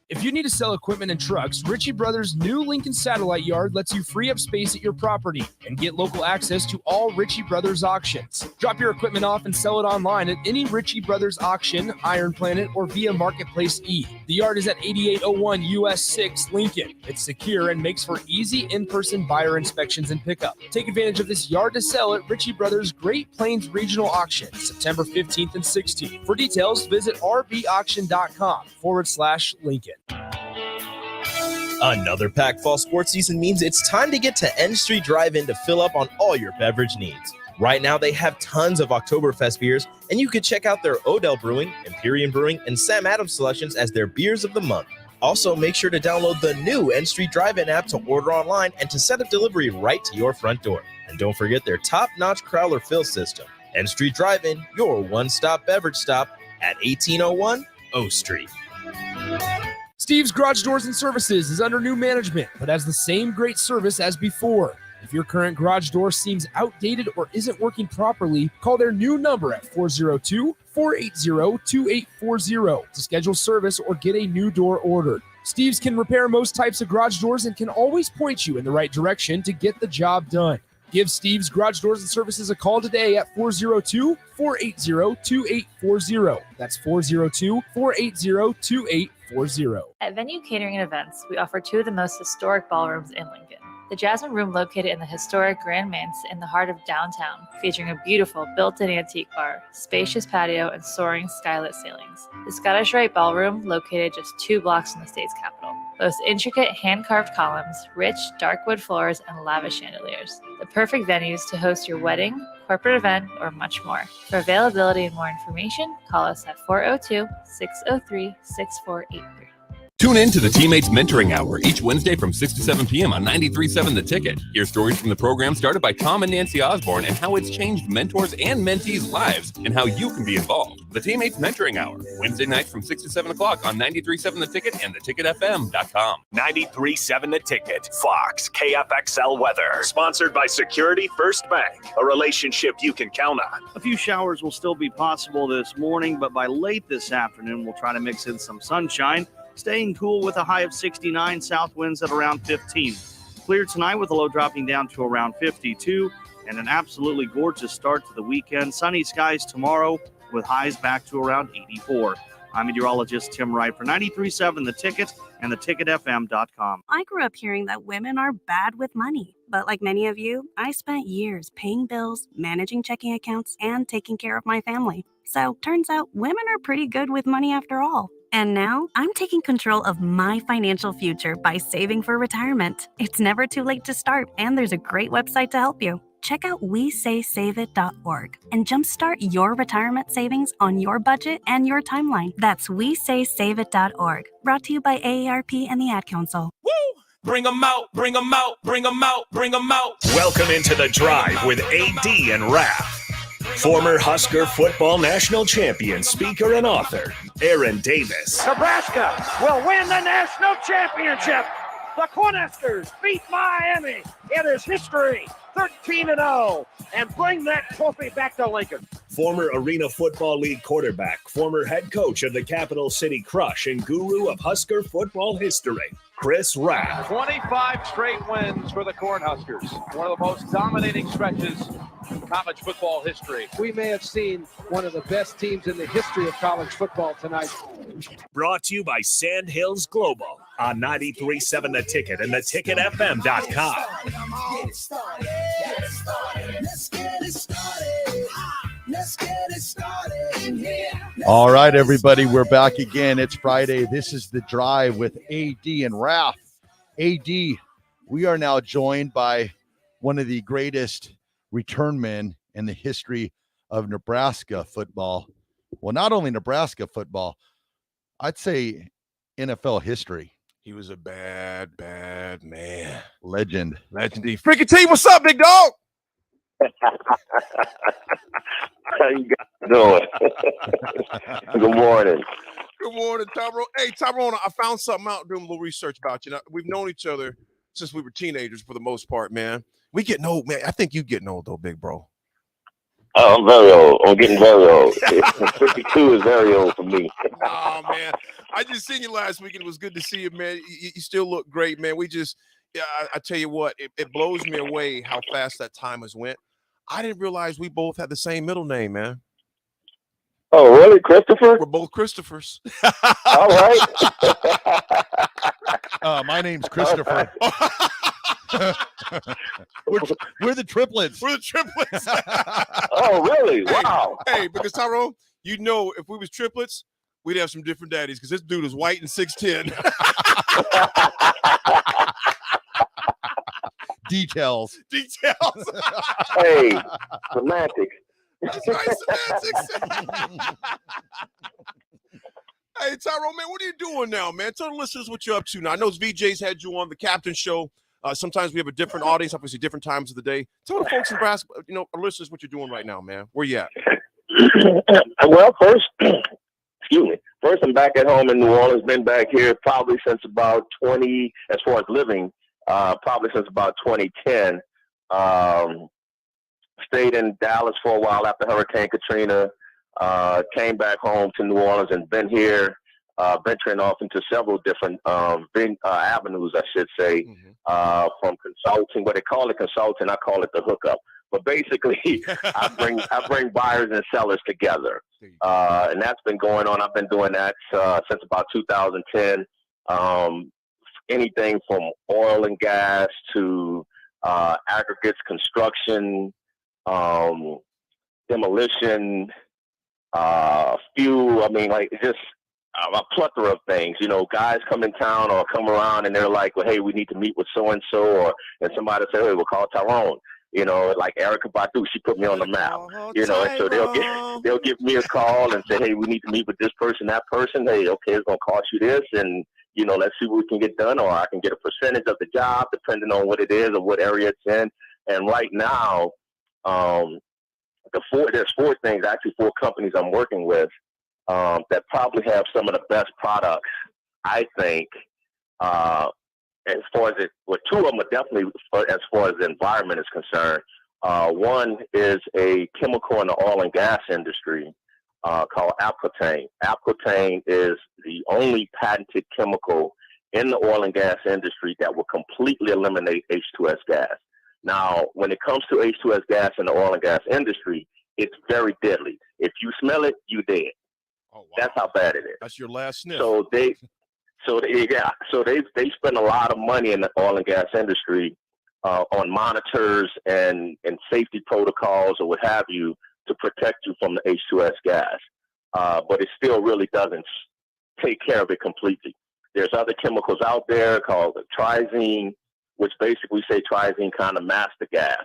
If you need to sell equipment and trucks, Ritchie Brothers' new Lincoln Satellite Yard lets you free up space at your property and get local access to all Ritchie Brothers auctions. Drop your equipment off and sell it online at any Ritchie Brothers auction, Iron Planet, or via Marketplace E. The yard is at 8801 US 6 Lincoln. It's secure and makes for easy in-person buyer inspections and pickup. Take advantage of this yard to sell at Ritchie Brothers' Great Plains Regional Auction, September 15th and 16th. For details, visit rbauction.com/Lincoln. Another packed fall sports season means it's time to get to N Street Drive-In to fill up on all your beverage needs. Right now, they have tons of Oktoberfest beers, and you can check out their Odell Brewing, Imperium Brewing, and Sam Adams selections as their beers of the month. Also, make sure to download the new N Street Drive-In app to order online and to set up delivery right to your front door. And don't forget their top-notch crowler fill system. N Street Drive-In, your one-stop beverage stop at 1801 O Street. Steve's Garage Doors and Services is under new management, but has the same great service as before. If your current garage door seems outdated or isn't working properly, call their new number at 402-480-2840 to schedule service or get a new door ordered. Steve's can repair most types of garage doors and can always point you in the right direction to get the job done. Give Steve's Garage Doors and Services a call today at 402-480-2840. That's 402-480-2840. At Venue Catering and Events, we offer two of the most historic ballrooms in Lincoln. The Jasmine Room, located in the historic Grand Manse in the heart of downtown, featuring a beautiful built-in antique bar, spacious patio, and soaring skylit ceilings. The Scottish Rite Ballroom, located just 2 blocks from the state's capital, boasts intricate hand-carved columns, rich dark wood floors, and lavish chandeliers. The perfect venues to host your wedding, corporate event, or much more. For availability and more information, call us at 402-603-6483. Tune in to the Teammates Mentoring Hour each Wednesday from 6 to 7 p.m. on 93.7 The Ticket. Hear stories from the program started by Tom and Nancy Osborne and how it's changed mentors and mentees' lives and how you can be involved. The Teammates Mentoring Hour, Wednesday nights from 6 to 7 o'clock on 93.7 The Ticket and theticketfm.com. 93.7 The Ticket, Fox, KFXL weather. Sponsored by Security First Bank, a relationship you can count on. A few showers will still be possible this morning, but by late this afternoon, we'll try to mix in some sunshine. Staying cool with a high of 69, south winds at around 15. Clear tonight with a low dropping down to around 52, and an absolutely gorgeous start to the weekend. Sunny skies tomorrow with highs back to around 84. I'm meteorologist Tim Wright for 93.7 The Ticket and theticketfm.com. I grew up hearing that women are bad with money, but like many of you, I spent years paying bills, managing checking accounts, and taking care of my family. So turns out women are pretty good with money after all. And now I'm taking control of my financial future by saving for retirement. It's never too late to start, and there's a great website to help you. Check out WeSaySaveIt.org and jumpstart your retirement savings on your budget and your timeline. That's WeSaySaveIt.org. Brought to you by AARP and the Ad Council. Woo! Bring them out, bring them out, bring them out, bring them out. Welcome into The Drive with AD and Raff. Former Husker football national champion, speaker, and author, Aaron Davis. Nebraska will win the national championship. The Cornhuskers beat Miami. It is history, 13-0, and bring that trophy back to Lincoln. Former Arena Football League quarterback, former head coach of the Capital City Crush, and guru of Husker football history, Chris Raff. 25 straight wins for the Cornhuskers. One of the most dominating stretches in college football history. We may have seen one of the best teams in the history of college football tonight. Brought to you by Sandhills Global on 93.7 The Ticket and theticketfm.com. All right, everybody, we're back again. It's Friday. This is The Drive with AD and Raff. AD, we are now joined by one of the greatest return men in the history of Nebraska football. Well, not only Nebraska football, I'd say NFL history. He was a bad, bad man. Legend. Legendary. Freaking team, what's up, big dog? How you guys doing? Good morning. Good morning, Tyrone. Hey, Tyrone, I found something out doing a little research about you. Now, we've known each other since we were teenagers for the most part, man. We getting old, man. I think you getting old, though, big bro. Oh, I'm very old. I'm getting very old. 52 is very old for me. Oh, man. I just seen you last week, and it was good to see you, man. You still look great, man. I tell you what, it blows me away how fast that time has went. I didn't realize we both had the same middle name, man. Oh, really? Christopher? We're both Christophers. All right. My name's Christopher. We're the triplets. We're the triplets. Oh, really? Wow. Hey, because Tyrone, you know, if we was triplets, we'd have some different daddies because this dude is white and 6'10". Details. Hey, semantics. That's right, semantics. Hey, Tyrone, man, what are you doing now, man? Tell the listeners what you're up to now. I know VJ's had you on the Captain Show. Sometimes we have a different audience, obviously different times of the day. Tell the folks in Nebraska, our listeners what you're doing right now, man. Where you at? Well, first, excuse me. First, I'm back at home in New Orleans. Been back here probably since about 20, as far as living, probably since about 2010. Stayed in Dallas for a while after Hurricane Katrina. Came back home to New Orleans and been here, venturing off into several different avenues, I should say, from consulting. What they call it consulting, I call it the hookup. But basically, I bring buyers and sellers together, and that's been going on. I've been doing that since about 2010. Anything from oil and gas to aggregates, construction, demolition, fuel. I mean, like just a plethora of things. Guys come in town or come around and they're like, well, hey, we need to meet with so-and-so, and somebody say, hey, we'll call Tyrone. Like Erica Badu, she put me on the map. And so they'll give me a call and say, hey, we need to meet with this person, that person. Hey, okay, it's gonna cost you this, and let's see what we can get done, or I can get a percentage of the job depending on what it is or what area it's in. And right now, there's four things, actually 4 companies I'm working with that probably have some of the best products, I think, as far as well, 2 of them are definitely as far as the environment is concerned. One is a chemical in the oil and gas industry called Aquitaine. Aquitaine is the only patented chemical in the oil and gas industry that will completely eliminate H2S gas. Now, when it comes to H2S gas in the oil and gas industry, it's very deadly. If you smell it, you're dead. Oh, wow. That's how bad it is. That's your last sniff. So they spend a lot of money in the oil and gas industry on monitors and safety protocols or what have you to protect you from the H2S gas. But it still really doesn't take care of it completely. There's other chemicals out there called trizene, which basically say trizene kind of masks the gas,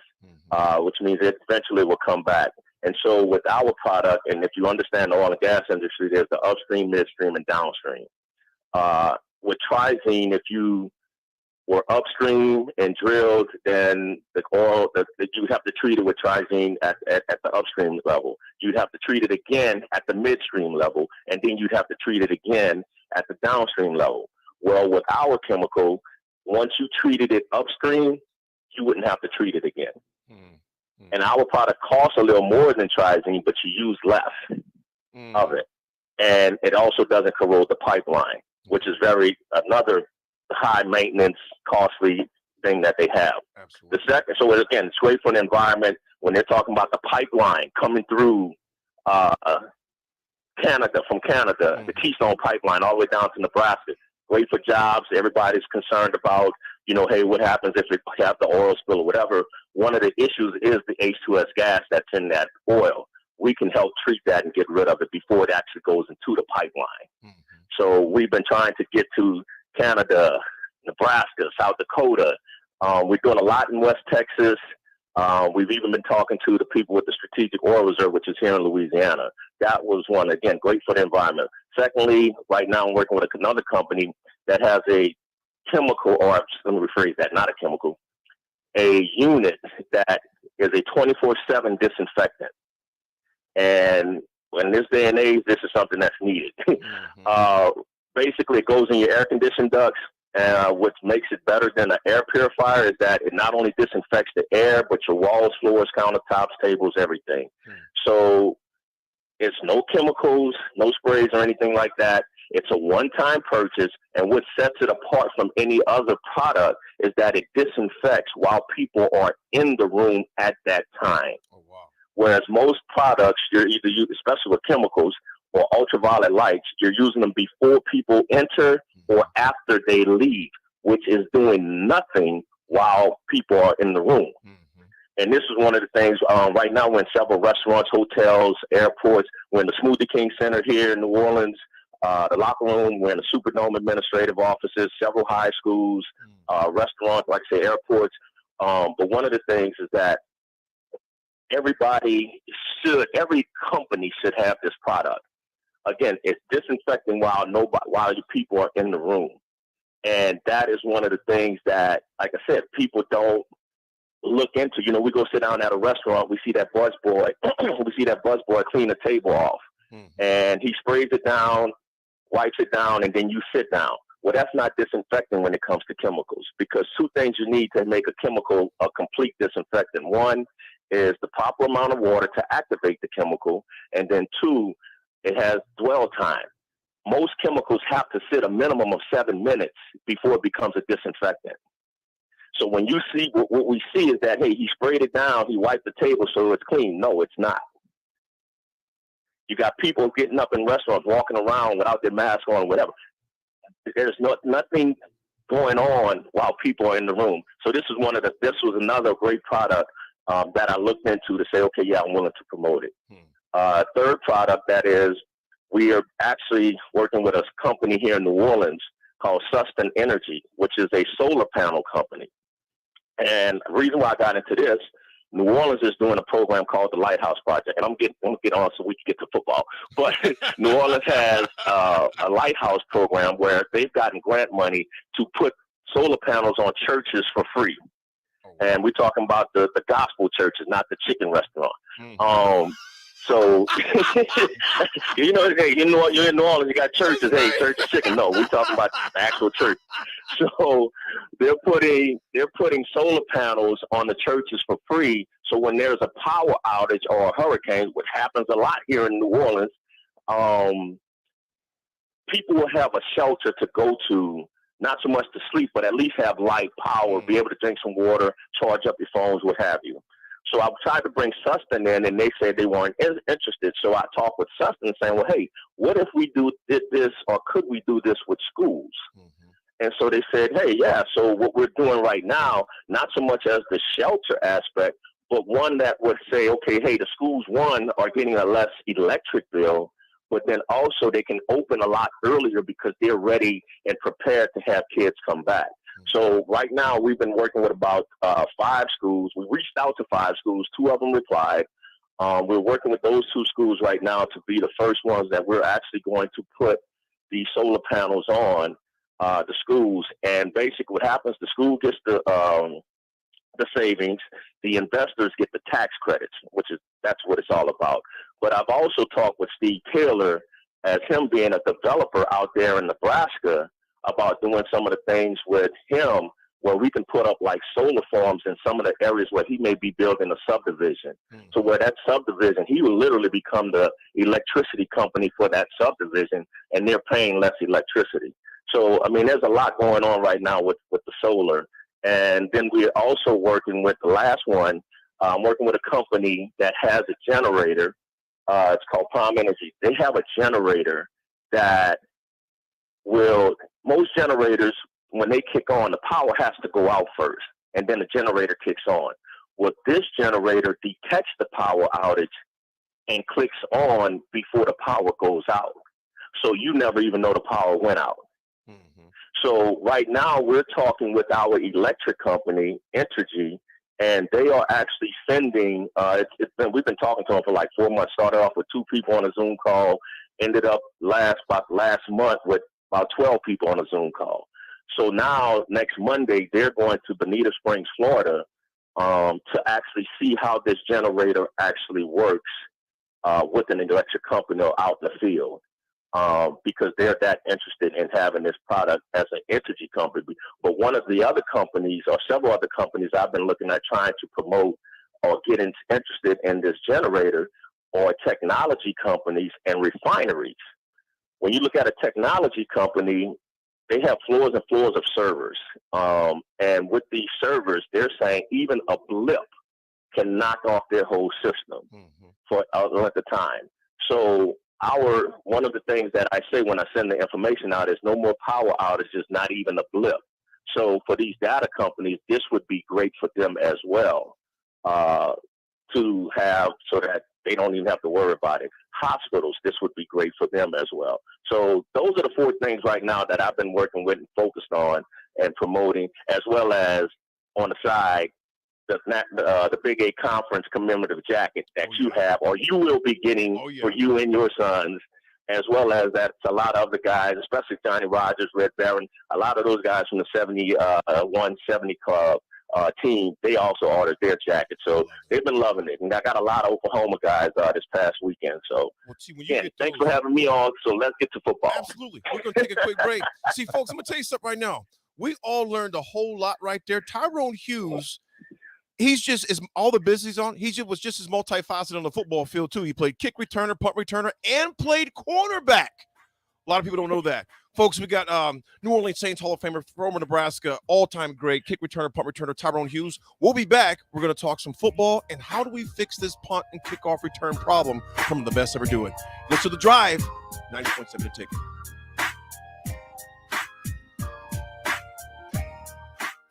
which means it eventually will come back. And so with our product, and if you understand the oil and gas industry, there's the upstream, midstream, and downstream. With trizene, if you were upstream and drilled, then the oil, you would have to treat it with trizine at the upstream level. You'd have to treat it again at the midstream level, and then you'd have to treat it again at the downstream level. Well, with our chemical, once you treated it upstream, you wouldn't have to treat it again. And our product costs a little more than trizine, but you use less of it. And it also doesn't corrode the pipeline, which is another high maintenance, costly thing that they have. Absolutely. The second, so again, it's great for the environment when they're talking about the pipeline coming through Canada, the Keystone Pipeline all the way down to Nebraska. Great for jobs. Everybody's concerned about, hey, what happens if it have the oil spill or whatever. One of the issues is the H2S gas that's in that oil. We can help treat that and get rid of it before it actually goes into the pipeline. So we've been trying to get to Canada, Nebraska, South Dakota. We're doing a lot in West Texas. We've even been talking to the people with the Strategic Oil Reserve, which is here in Louisiana. That was one, again, great for the environment. Secondly, right now I'm working with another company that has a chemical, or let me rephrase that, not a chemical, a unit that is a 24/7 disinfectant. And in this day and age, this is something that's needed. Basically, it goes in your air conditioning ducts. What makes it better than an air purifier is that it not only disinfects the air, but your walls, floors, countertops, tables, everything. So it's no chemicals, no sprays or anything like that. It's a one-time purchase, and what sets it apart from any other product is that it disinfects while people are in the room at that time. Whereas most products, you're either especially with chemicals or ultraviolet lights, you're using them before people enter or after they leave, which is doing nothing while people are in the room. And this is one of the things, right now we're in several restaurants, hotels, airports. We're in the Smoothie King Center here in New Orleans, the locker room. We're in the Superdome administrative offices, several high schools, restaurants, like I say, airports. But one of the things is that every company should have this product. Again, it's disinfecting while your people are in the room. And that is one of the things that, like I said, people don't look into. We go sit down at a restaurant, we see that busboy, clean the table off. And he sprays it down, wipes it down, and then you sit down. Well, that's not disinfecting when it comes to chemicals, because two things you need to make a chemical a complete disinfectant. One is the proper amount of water to activate the chemical, and then two, it has dwell time. Most chemicals have to sit a minimum of 7 minutes before it becomes a disinfectant. So when you see, what we see is that, hey, he sprayed it down, he wiped the table so it's clean. No, it's not. You got people getting up in restaurants, walking around without their mask on, whatever. There's nothing going on while people are in the room. So this was another great product that I looked into to say, okay, yeah, I'm willing to promote it. Third product, that is, we are actually working with a company here in New Orleans called Sustain Energy, which is a solar panel company. And the reason why I got into this, New Orleans is doing a program called the Lighthouse Project. And I'm going to get on so we can get to football. But New Orleans has a Lighthouse program where they've gotten grant money to put solar panels on churches for free. And we're talking about the gospel churches, not the chicken restaurant. So, you're in New Orleans, you got churches. Hey, church chicken. No, we're talking about the actual church. So they're putting solar panels on the churches for free. So when there's a power outage or a hurricane, which happens a lot here in New Orleans, people will have a shelter to go to, not so much to sleep, but at least have light, power, be able to drink some water, charge up your phones, what have you. So I tried to bring Sustain in, and they said they weren't interested. So I talked with Sustain saying, well, hey, what if we did this, or could we do this with schools? And so they said, hey, yeah, so what we're doing right now, not so much as the shelter aspect, but one that would say, okay, hey, the schools, one, are getting a less electric bill, but then also they can open a lot earlier because they're ready and prepared to have kids come back. So right now we've been working with about 5 schools. We reached out to 5 schools. 2 of them replied. We're working with those 2 schools right now to be the first ones that we're actually going to put the solar panels on. the schools. And basically what happens, the school gets the savings, the investors get the tax credits, that's what it's all about. But I've also talked with Steve Taylor, as him being a developer out there in Nebraska, about doing some of the things with him where we can put up like solar farms in some of the areas where he may be building a subdivision. So where that subdivision, he will literally become the electricity company for that subdivision, and they're paying less electricity. So, I mean, there's a lot going on right now with the solar. And then we're also working with the last one, working with a company that has a generator. It's called Palm Energy. They have a generator that most generators, when they kick on, the power has to go out first, and then the generator kicks on. Well, this generator detects the power outage and clicks on before the power goes out. So you never even know the power went out. So right now we're talking with our electric company, Entergy, and they are actually sending, we've been talking to them for like 4 months, started off with 2 people on a Zoom call, ended up last month with about 12 people on a Zoom call. So now next Monday, they're going to Bonita Springs, Florida, to actually see how this generator actually works with an electric company out in the field. Because they're that interested in having this product as an energy company. But one of the other companies, or several other companies I've been looking at trying to promote or get interested in this generator, are technology companies and refineries. When you look at a technology company, they have floors and floors of servers. And with these servers, they're saying even a blip can knock off their whole system for a length of time. So one of the things that I say when I send the information out is no more power outages, not even a blip. So for these data companies, this would be great for them as well, to have, so that they don't even have to worry about it. Hospitals, this would be great for them as well. So those are the 4 things right now that I've been working with and focused on and promoting, as well as on the side, the Big A Conference commemorative jacket that you have, or you will be getting for you and your sons, as well as that's a lot of the guys, especially Johnny Rogers, Red Baron, a lot of those guys from the 170 Club team, they also ordered their jacket. So they've been loving it. And I got a lot of Oklahoma guys this past weekend. So, thanks for having me on. So let's get to football. Absolutely. We're going to take a quick break. See, folks, I'm going to tell you something right now. We all learned a whole lot right there. Tyrone Hughes, he's just all the business he's on. Was just as multifaceted on the football field too. He played kick returner, punt returner, and played cornerback. A lot of people don't know that, folks. We got New Orleans Saints Hall of Famer, former Nebraska all-time great kick returner, punt returner Tyrone Hughes. We'll be back. We're going to talk some football and how do we fix this punt and kickoff return problem from the best ever do it. Listen to The Drive, 90.7 The Ticket.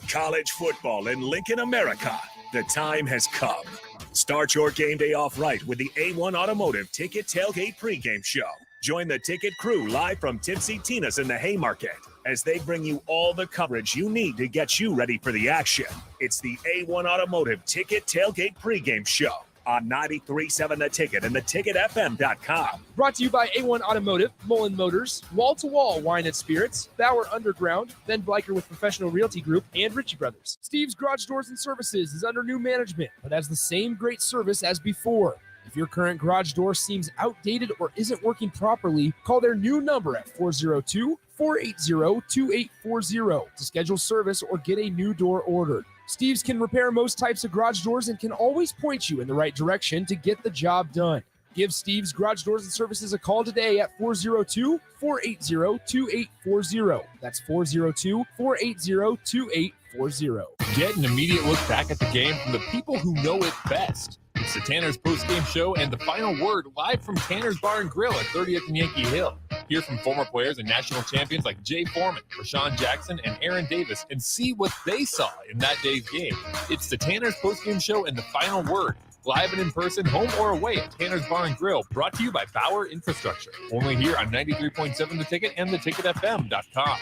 College football in Lincoln, America. The time has come. Start your game day off right with the A1 Automotive Ticket Tailgate pregame show. Join the Ticket crew live from Tipsy Tina's in the Haymarket as they bring you all the coverage you need to get you ready for the action. It's the A1 Automotive Ticket Tailgate pregame show on 93.7 The Ticket and theticketfm.com. Brought to you by A1 Automotive, Mullen Motors, Wall to Wall Wine and Spirits, Bauer Underground, Ben Bleicher with Professional Realty Group, and Ritchie Brothers. Steve's Garage Doors and Services is under new management, but has the same great service as before. If your current garage door seems outdated or isn't working properly, call their new number at 402-480-2840 to schedule service or get a new door ordered. Steve's can repair most types of garage doors and can always point you in the right direction to get the job done. Give Steve's Garage Doors and Services a call today at 402-480-2840. That's 402-480-2840. Get an immediate look back at the game from the people who know it best. It's the Tanner's post-game show and the final word live from Tanner's Bar and Grill at 30th and Yankee Hill. Hear from former players and national champions like Jay Foreman, Rashawn Jackson, and Aaron Davis and see what they saw in that day's game. It's the Tanner's post-game show and the final word. Live and in person, home or away at Tanner's Bar and Grill, brought to you by Bauer Infrastructure. Only here on 93.7 The Ticket and theticketfm.com.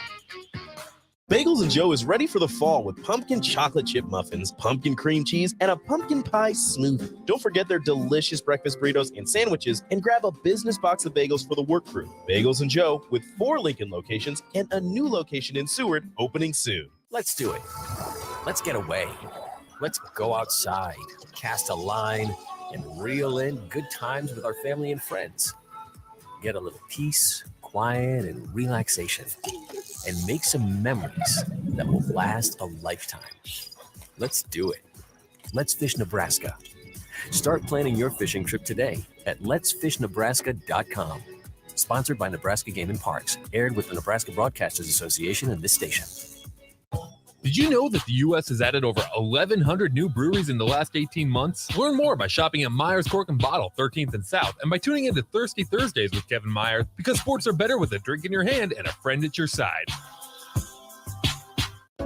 Bagels and Joe is ready for the fall with pumpkin chocolate chip muffins, pumpkin cream cheese, and a pumpkin pie smoothie. Don't forget their delicious breakfast burritos and sandwiches, and grab a business box of bagels for the work crew. Bagels and Joe with 4 Lincoln locations and a new location in Seward opening soon. Let's do it. Let's get away. Let's go outside, cast a line, and reel in good times with our family and friends. Get a little peace, quiet, and relaxation, and make some memories that will last a lifetime. Let's do it. Let's Fish Nebraska. Start planning your fishing trip today at letsfishnebraska.com. Sponsored by Nebraska Game and Parks. Aired with the Nebraska Broadcasters Association and this station. Did you know that the U.S. has added over 1,100 new breweries in the last 18 months? Learn more by shopping at Myers Cork and Bottle, 13th and South, and by tuning into Thirsty Thursdays with Kevin Myers, because sports are better with a drink in your hand and a friend at your side.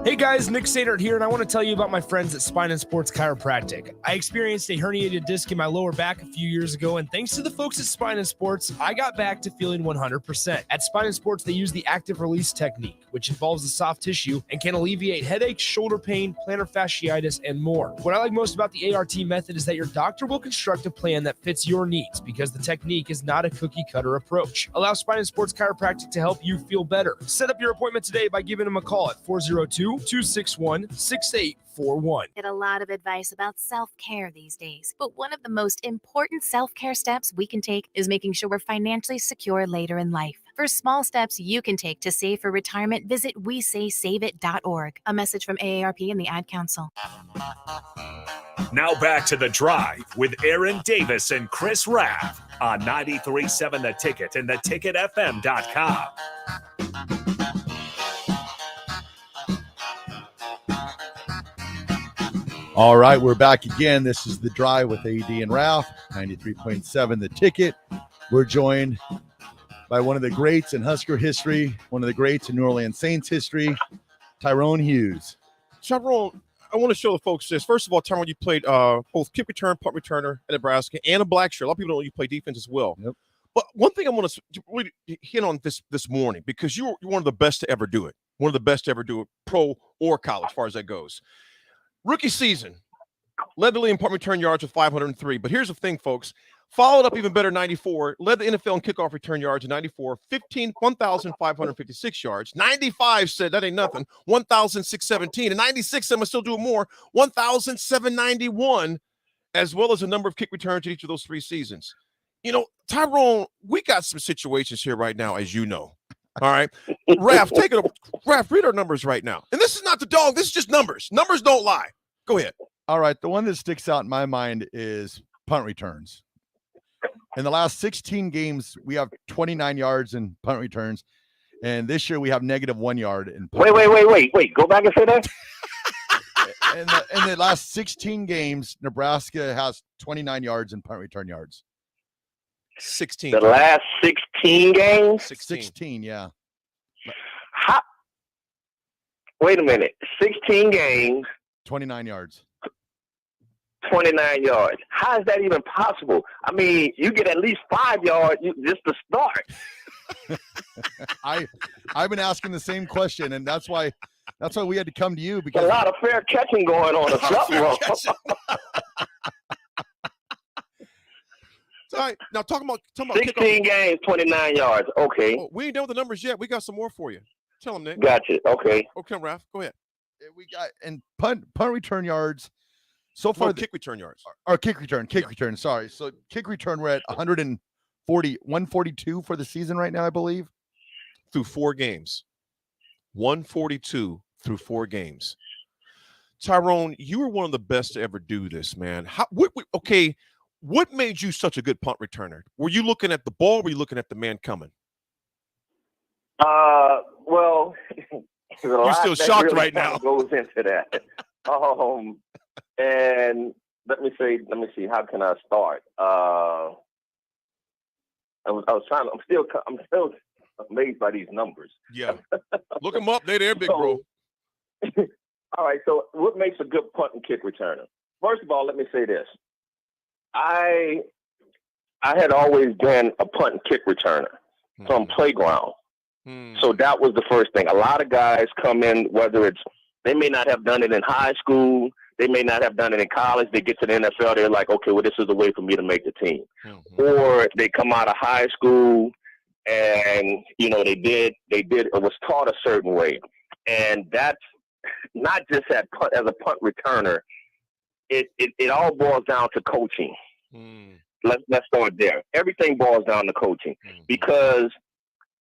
Hey guys, Nick Sadert here, and I want to tell you about my friends at Spine and Sports Chiropractic. I experienced a herniated disc in my lower back a few years ago, and thanks to the folks at Spine and Sports, I got back to feeling 100%. At Spine and Sports, they use the active release technique, which involves the soft tissue and can alleviate headaches, shoulder pain, plantar fasciitis, and more. What I like most about the ART method is that your doctor will construct a plan that fits your needs, because the technique is not a cookie-cutter approach. Allow Spine and Sports Chiropractic to help you feel better. Set up your appointment today by giving them a call at 402-261-6841. Get a lot of advice about self-care these days, but one of the most important self-care steps we can take is making sure we're financially secure later in life. For small steps you can take to save for retirement, visit WeSaySaveIt.org. A message from AARP and the Ad Council. Now back to The Drive with Aaron Davis and Chris Raff on 93.7 The Ticket and theticketfm.com. All right, we're back again. This is The Drive with AD and Raff, 93.7 The Ticket. We're joined by one of the greats in Husker history, one of the greats in New Orleans Saints history, Tyrone Hughes. Tyrone, I want to show the folks this. First of all, Tyrone, you played both kick return, punt returner at Nebraska, and a black shirt. A lot of people don't know you play defense as well. Yep. But one thing I want to really hit on this morning, because you're one of the best to ever do it, one of the best to ever do it, pro or college, as far as that goes. Rookie season, led the league in punt return yards with 503. But here's the thing, folks. Followed up even better, 94. Led the NFL in kickoff return yards at 94. 1,556 yards. 95 said, that ain't nothing. 1,617. And 96 said, I'm still doing more. 1,791, as well as a number of kick returns in each of those 3 seasons. You know, Tyrone, we got some situations here right now, as you know. All right. Raff, take it. Raff, read our numbers right now. And this is not the dog. This is just numbers. Numbers don't lie. Go ahead. All right. The one that sticks out in my mind is punt returns. In the last 16 games, we have 29 yards in punt returns. And this year we have -1 yard in punt returns. Wait. Go back and say that. In the last 16 games, Nebraska has 29 yards in punt return yards. 16. The last 16 games? 16, yeah. Wait a minute. 16 games. 29 yards. 29 yards. How is that even possible? I mean, you get at least 5 yards just to start. I've been asking the same question, and that's why we had to come to you, because a lot of fair catching going on. All right, now talking about 16 games, 29 yards. Okay. Oh, we ain't done with the numbers yet. We got some more for you. Tell them, Nick. Gotcha. Okay. Okay, Raff, go ahead. We got and punt return yards. So far, kick return yards. Or kick return. Sorry. So kick return, we're at 142 for the season right now, I believe. Through 4 games. 142 through 4 games. Tyrone, you were one of the best to ever do this, man. What made you such a good punt returner? Were you looking at the ball? Or were you looking at the man coming? Well, you're still shocked really right now. Goes into that. And let me see. How can I start? I'm still amazed by these numbers. Yeah. Look them up. They're there, big bro. All right. So what makes a good punt and kick returner? First of all, let me say this. I had always been a punt and kick returner from playground. So that was the first thing. A lot of guys come in, whether they may not have done it in high school, they may not have done it in college. They get to the NFL, they're like, okay, well, this is the way for me to make the team. Or they come out of high school and, they was taught a certain way. And that's not just as a punt returner. It all boils down to coaching. Let's start there. Everything boils down to coaching because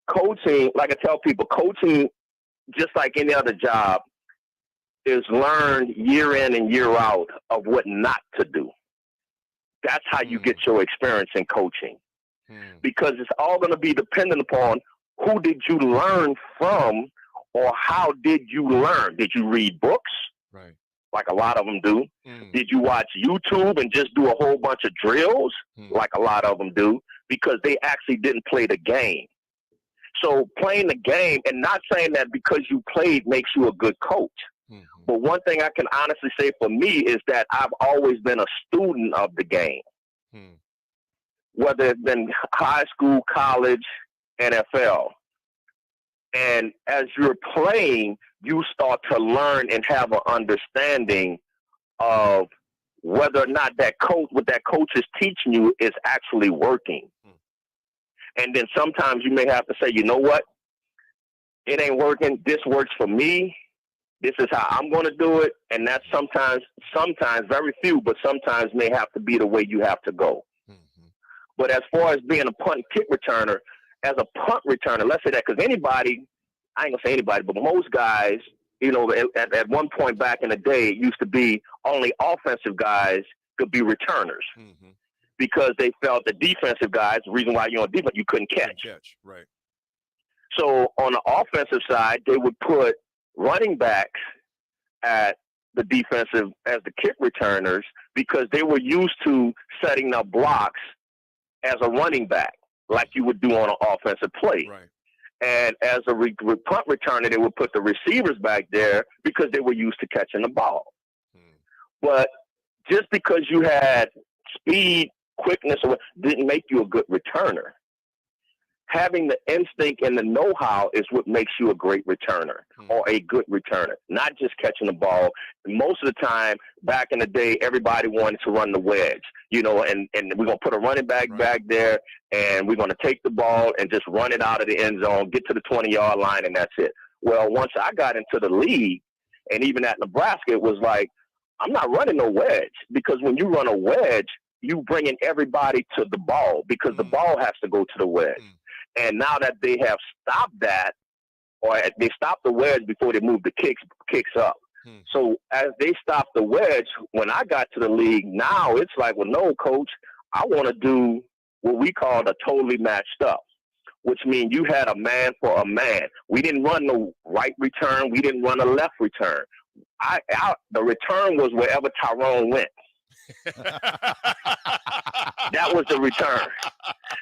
coaching, like I tell people, coaching, just like any other job, is learned year in and year out of what not to do. That's how you get your experience in coaching. Because it's all going to be dependent upon who did you learn from or how did you learn? Did you read books? Right. Like a lot of them do. Did you watch YouTube and just do a whole bunch of drills? Like a lot of them do, because they actually didn't play the game. So playing the game, and not saying that because you played makes you a good coach. But one thing I can honestly say for me is that I've always been a student of the game. Whether it's been high school, college, NFL. And as you're playing, you start to learn and have an understanding of whether or not what that coach is teaching you is actually working. And then sometimes you may have to say, you know what? It ain't working. This works for me. This is how I'm going to do it. And that's sometimes, very few, but sometimes may have to be the way you have to go. But as far as being a punt and kick returner, as a punt returner, let's say that, because anybody, I ain't going to say anybody, but most guys, at one point back in the day, it used to be only offensive guys could be returners because they felt the defensive guys, the reason why you're on defense, you couldn't catch. Right. So on the offensive side, they would put running backs at the defensive as the kick returners because they were used to setting up blocks as a running back, like you would do on an offensive play. Right. And as a punt returner, they would put the receivers back there because they were used to catching the ball. But just because you had speed, quickness, didn't make you a good returner. Having the instinct and the know-how is what makes you a great returner or a good returner, not just catching the ball. Most of the time, back in the day, everybody wanted to run the wedge, and we're going to put a running back back there, and we're going to take the ball and just run it out of the end zone, get to the 20-yard line, and that's it. Well, once I got into the league, and even at Nebraska, it was like, I'm not running no wedge, because when you run a wedge, you bringing everybody to the ball because the ball has to go to the wedge. And now that they have stopped that, or they stopped the wedge before they moved the kicks up. So as they stopped the wedge, when I got to the league, now it's like, well, no, coach, I want to do what we call a totally matched up, which means you had a man for a man. We didn't run no right return. We didn't run a left return. The return was wherever Tyrone went. That was the return.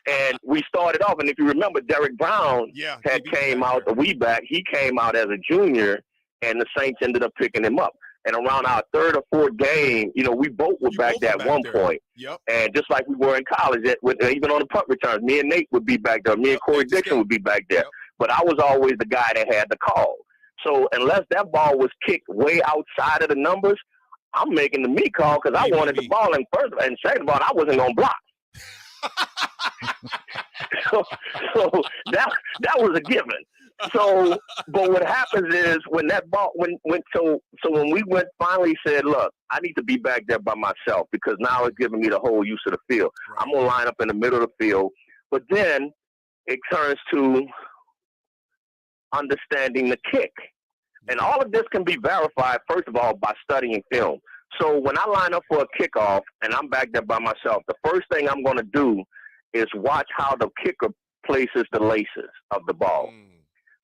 And we started off, and if you remember, Derrick Brown came out the way back. He came out as a junior, and the Saints ended up picking him up. And around our third or fourth game, we both were back there at one point. And just like we were in college, even on the punt returns, me and Nate would be back there. Me and Corey Dixon would be back there. But I was always the guy that had the call. So unless that ball was kicked way outside of the numbers, I'm making the me call because I wanted the ball. And first and second of all, I wasn't going to block. so that was a given. So, but what happens is when that ball when we finally said, look, I need to be back there by myself because now it's giving me the whole use of the field. I'm gonna line up in the middle of the field, but then it turns to understanding the kick, and all of this can be verified first of all by studying film. So when I line up for a kickoff and I'm back there by myself, the first thing I'm going to do is watch how the kicker places the laces of the ball.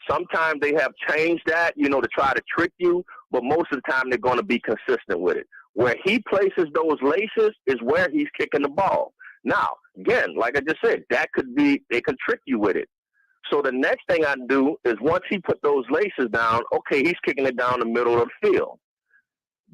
Sometimes they have changed that, to try to trick you, but most of the time they're going to be consistent with it. Where he places those laces is where he's kicking the ball. Now, again, like I just said, they can trick you with it. So the next thing I do is once he put those laces down, okay, he's kicking it down the middle of the field.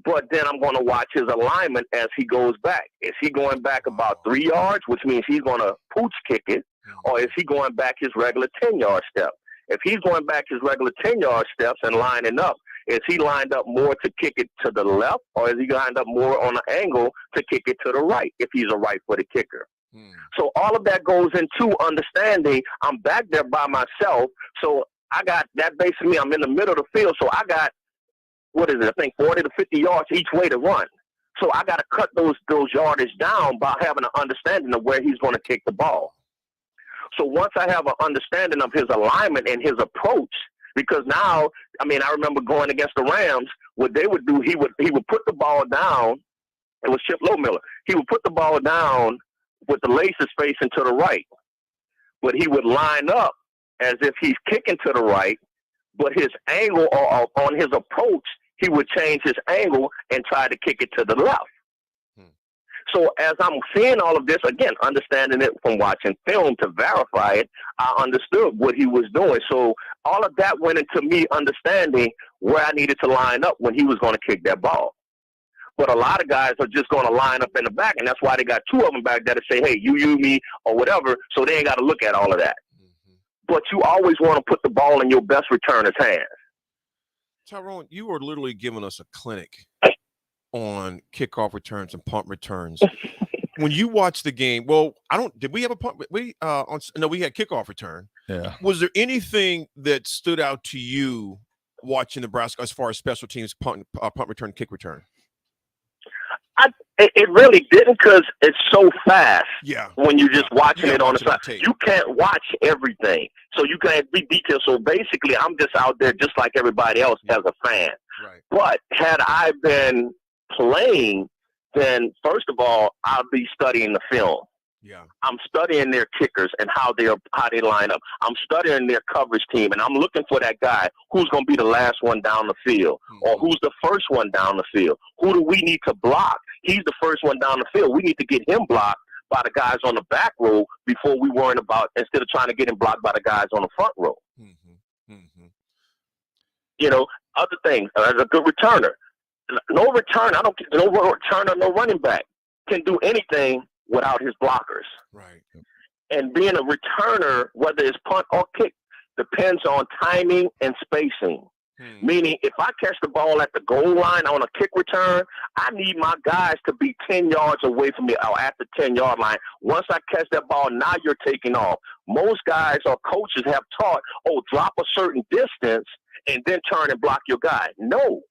But then I'm going to watch his alignment as he goes back. Is he going back about 3 yards, which means he's going to pooch kick it, or is he going back his regular 10-yard step? If he's going back his regular 10-yard steps and lining up, is he lined up more to kick it to the left, or is he lined up more on an angle to kick it to the right if he's a right-footed kicker? So all of that goes into understanding I'm back there by myself. So I got that basically I'm in the middle of the field. So I got, 40 to 50 yards each way to run. So I got to cut those yardage down by having an understanding of where he's going to kick the ball. So once I have an understanding of his alignment and his approach, because now, I remember going against the Rams, what they would do, he would put the ball down. It was Chip Lowmiller. He would put the ball down with the laces facing to the right, but he would line up as if he's kicking to the right, but his angle or on his approach, he would change his angle and try to kick it to the left. So as I'm seeing all of this, again, understanding it from watching film to verify it, I understood what he was doing. So all of that went into me understanding where I needed to line up when he was going to kick that ball. But a lot of guys are just going to line up in the back, and that's why they got two of them back there to say, hey, you, me, or whatever, so they ain't got to look at all of that. But you always want to put the ball in your best returner's hands. Tyrone, you were literally giving us a clinic on kickoff returns and punt returns. When you watch the game, did we have a punt? We had kickoff return. Yeah. Was there anything that stood out to you watching Nebraska as far as special teams punt return, kick return? It really didn't, because it's so fast. Yeah. When you're just watching it on the side, you can't watch everything, so you can't be detailed. So basically, I'm just out there just like everybody else as a fan. Right. But had I been playing, then first of all, I'll be studying the film. Yeah. I'm studying their kickers and how they line up. I'm studying their coverage team, and I'm looking for that guy who's going to be the last one down the field, or who's the first one down the field. Who do we need to block? He's the first one down the field. We need to get him blocked by the guys on the back row before we worry about, instead of trying to get him blocked by the guys on the front row. Other things, as a good returner. No returner, no running back can do anything without his blockers. Right. And being a returner, whether it's punt or kick, depends on timing and spacing. Meaning, if I catch the ball at the goal line on a kick return, I need my guys to be 10 yards away from me or at the 10-yard line. Once I catch that ball, now you're taking off. Most guys or coaches have taught, drop a certain distance and then turn and block your guy. No,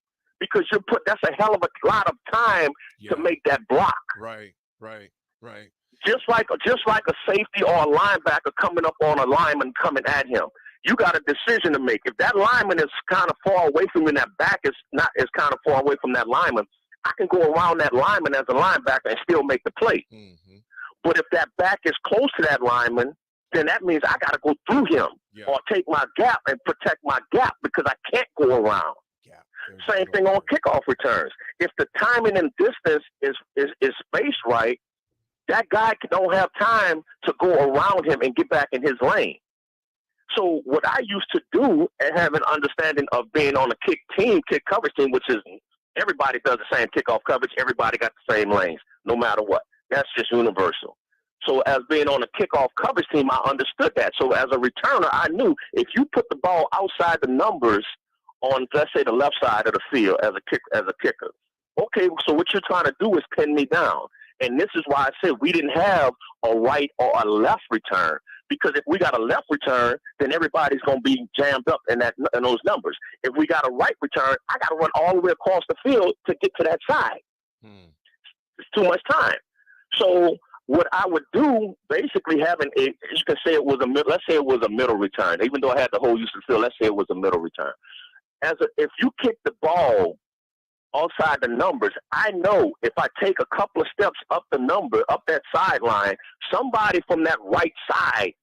because that's a hell of a lot of time to make that block. Right. Just like a safety or a linebacker coming up on a lineman coming at him. You got a decision to make. If that lineman is kind of far away from you and that back is kind of far away from that lineman, I can go around that lineman as a linebacker and still make the play. But if that back is close to that lineman, then that means I got to go through him or take my gap and protect my gap, because I can't go around. Same thing on kickoff returns. If the timing and distance is spaced right, that guy don't have time to go around him and get back in his lane. So what I used to do and have an understanding of being on a kick coverage team, which is everybody does the same kickoff coverage. Everybody got the same lanes, no matter what. That's just universal. So as being on a kickoff coverage team, I understood that. So as a returner, I knew if you put the ball outside the numbers on, let's say, the left side of the field as a kicker, okay, so what you're trying to do is pin me down. And this is why I said we didn't have a right or a left return, because if we got a left return, then everybody's going to be jammed up in those numbers. If we got a right return, I got to run all the way across the field to get to that side. It's too much time. So what I would do, basically you can say let's say it was a middle return, even though I had the whole use of the field, let's say it was a middle return. If you kick the ball outside the numbers, I know if I take a couple of steps up that sideline, somebody from that right side,